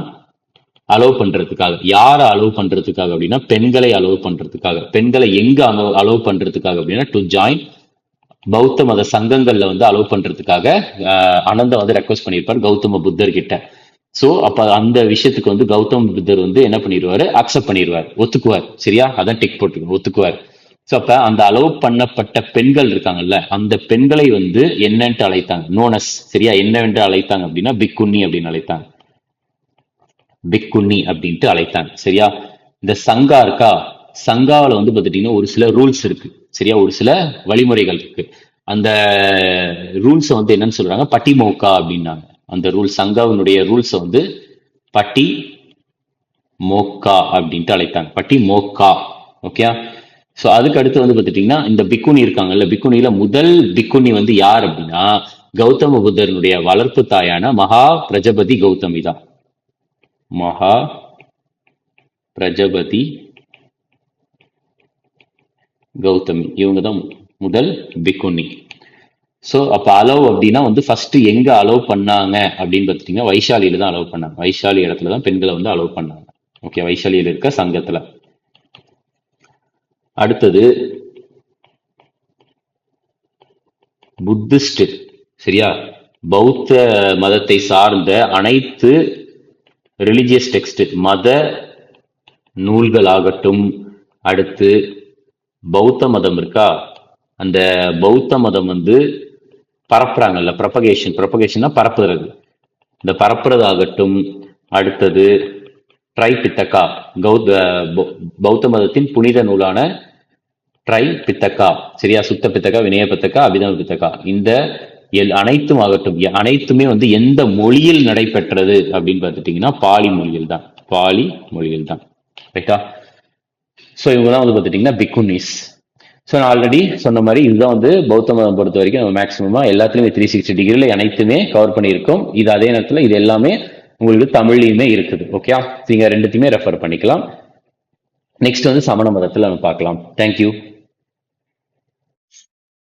அலோவ் பண்றதுக்காக. யாரை அலோவ் பண்றதுக்காக அப்படின்னா பெண்களை அலோவ் பண்றதுக்காக. பெண்களை எங்க அலோவ் பண்றதுக்காக அப்படின்னா டு ஜாயின் பௌத்த மத சங்கங்கள்ல வந்து அலோவ் பண்றதுக்காக அனந்தா வந்து ரெக்வஸ்ட் பண்ணியிருப்பார் கௌதம புத்தர் கிட்ட. சோ அப்ப அந்த விஷயத்துக்கு வந்து கௌதம புத்தர் வந்து என்ன பண்ணிடுவாரு, அக்செப்ட் பண்ணிடுவார், ஒத்துக்குவார். சரியா, அதான் டிக் போட்டு ஒத்துக்குவார். சோ அப்ப அந்த அலோவ் பண்ணப்பட்ட பெண்கள் இருக்காங்கல்ல, அந்த பெண்களை வந்து என்னன்ட்டு அழைத்தாங்க, நோனஸ். சரியா, என்னவென்று அழைத்தாங்க அப்படின்னா பிக்குன்னி அப்படின்னு அழைத்தாங்க. பிக்குன்னி அப்படின்ட்டு அழைத்தாங்க. சரியா, இந்த சங்கா இருக்கா, சங்காவில் வந்து பார்த்துட்டீங்கன்னா ஒரு சில ரூல்ஸ் இருக்கு. சரியா, ஒரு சில வழிமுறைகள் இருக்கு. அந்த ரூல்ஸை வந்து என்னன்னு சொல்றாங்க, பட்டி மோக்கா அப்படின்னாங்க. அந்த ரூல்ஸ், சங்காவினுடைய ரூல்ஸை வந்து பட்டி மோக்கா அப்படின்ட்டு அழைத்தாங்க. பட்டி மோக்கா. ஓகே, ஸோ அதுக்கு அடுத்து வந்து பார்த்துட்டீங்கன்னா இந்த பிக்குனி இருக்காங்கல்ல, பிக்குனியில முதல் பிக்குனி வந்து யார் அப்படின்னா கௌதம புத்தருடைய வளர்ப்பு தாயான மகா பிரஜபதி கௌதமி தான். மகா பிரஜபதி கௌதமி, இவங்க தான் முதல் பிக்குனி. ஸோ அப்போ அலோவ் அப்படின்னா வந்து ஃபர்ஸ்ட் எங்க அலோவ் பண்ணாங்க அப்படின்னு பார்த்துட்டீங்கன்னா வைஷாலியில தான் அலோவ் பண்ணாங்க. வைஷாலி இடத்துல தான் பெண்களை வந்து அலோவ் பண்ணாங்க. ஓகே, வைஷாலியில் இருக்க சங்கத்துல. அடுத்தது புத்திஸ்ட். சரியா, பௌத்த மதத்தை சார்ந்த அனைத்து ரிலிஜியஸ் டெக்ஸ்ட், மத நூல்களாகட்டும், அடுத்து பௌத்த மதம் இருக்கா, அந்த பௌத்த மதம் வந்து பரப்புறாங்கல்ல, ப்ரொபகேஷன்னா பரப்புறது, இந்த பரப்புறதாகட்டும், அடுத்தது ட்ரை பித்தக்கா, பௌத்த மதத்தின் புனித நூலான ட்ரை பித்தக்கா. சரியா, சுத்த பித்தக்கா, வினய பித்தக்கா, அபிதம பித்தக்கா, இந்த அனைத்தும் ஆகட்டும், அனைத்துமே வந்து எந்த மொழியில் நடைபெற்றது அப்படின்னு பார்த்துட்டீங்கன்னா பாலி மொழியில் தான். பாலி மொழியில் தான். ரைட்டா, ஸோ இவங்க தான் வந்து பார்த்துட்டீங்கன்னா பிக்குனிஸ். ஸோ நான் ஆல்ரெடி சொன்ன மாதிரி இதுதான் வந்து பௌத்த மதம் பொறுத்த வரைக்கும் நம்ம மேக்ஸிமமா எல்லாத்துலேயுமே 360 டிகிரியில் அனைத்துமே கவர் பண்ணியிருக்கோம். இது அதே நேரத்தில் இது எல்லாமே உங்களுக்கு தமிழ்லையுமே இருக்குது. ஓகே, நீங்க ரெண்டுத்தையுமே ரெஃபர் பண்ணிக்கலாம். நெக்ஸ்ட் வந்து சமண மதத்தில் நம்ம பார்க்கலாம். தேங்க்யூ.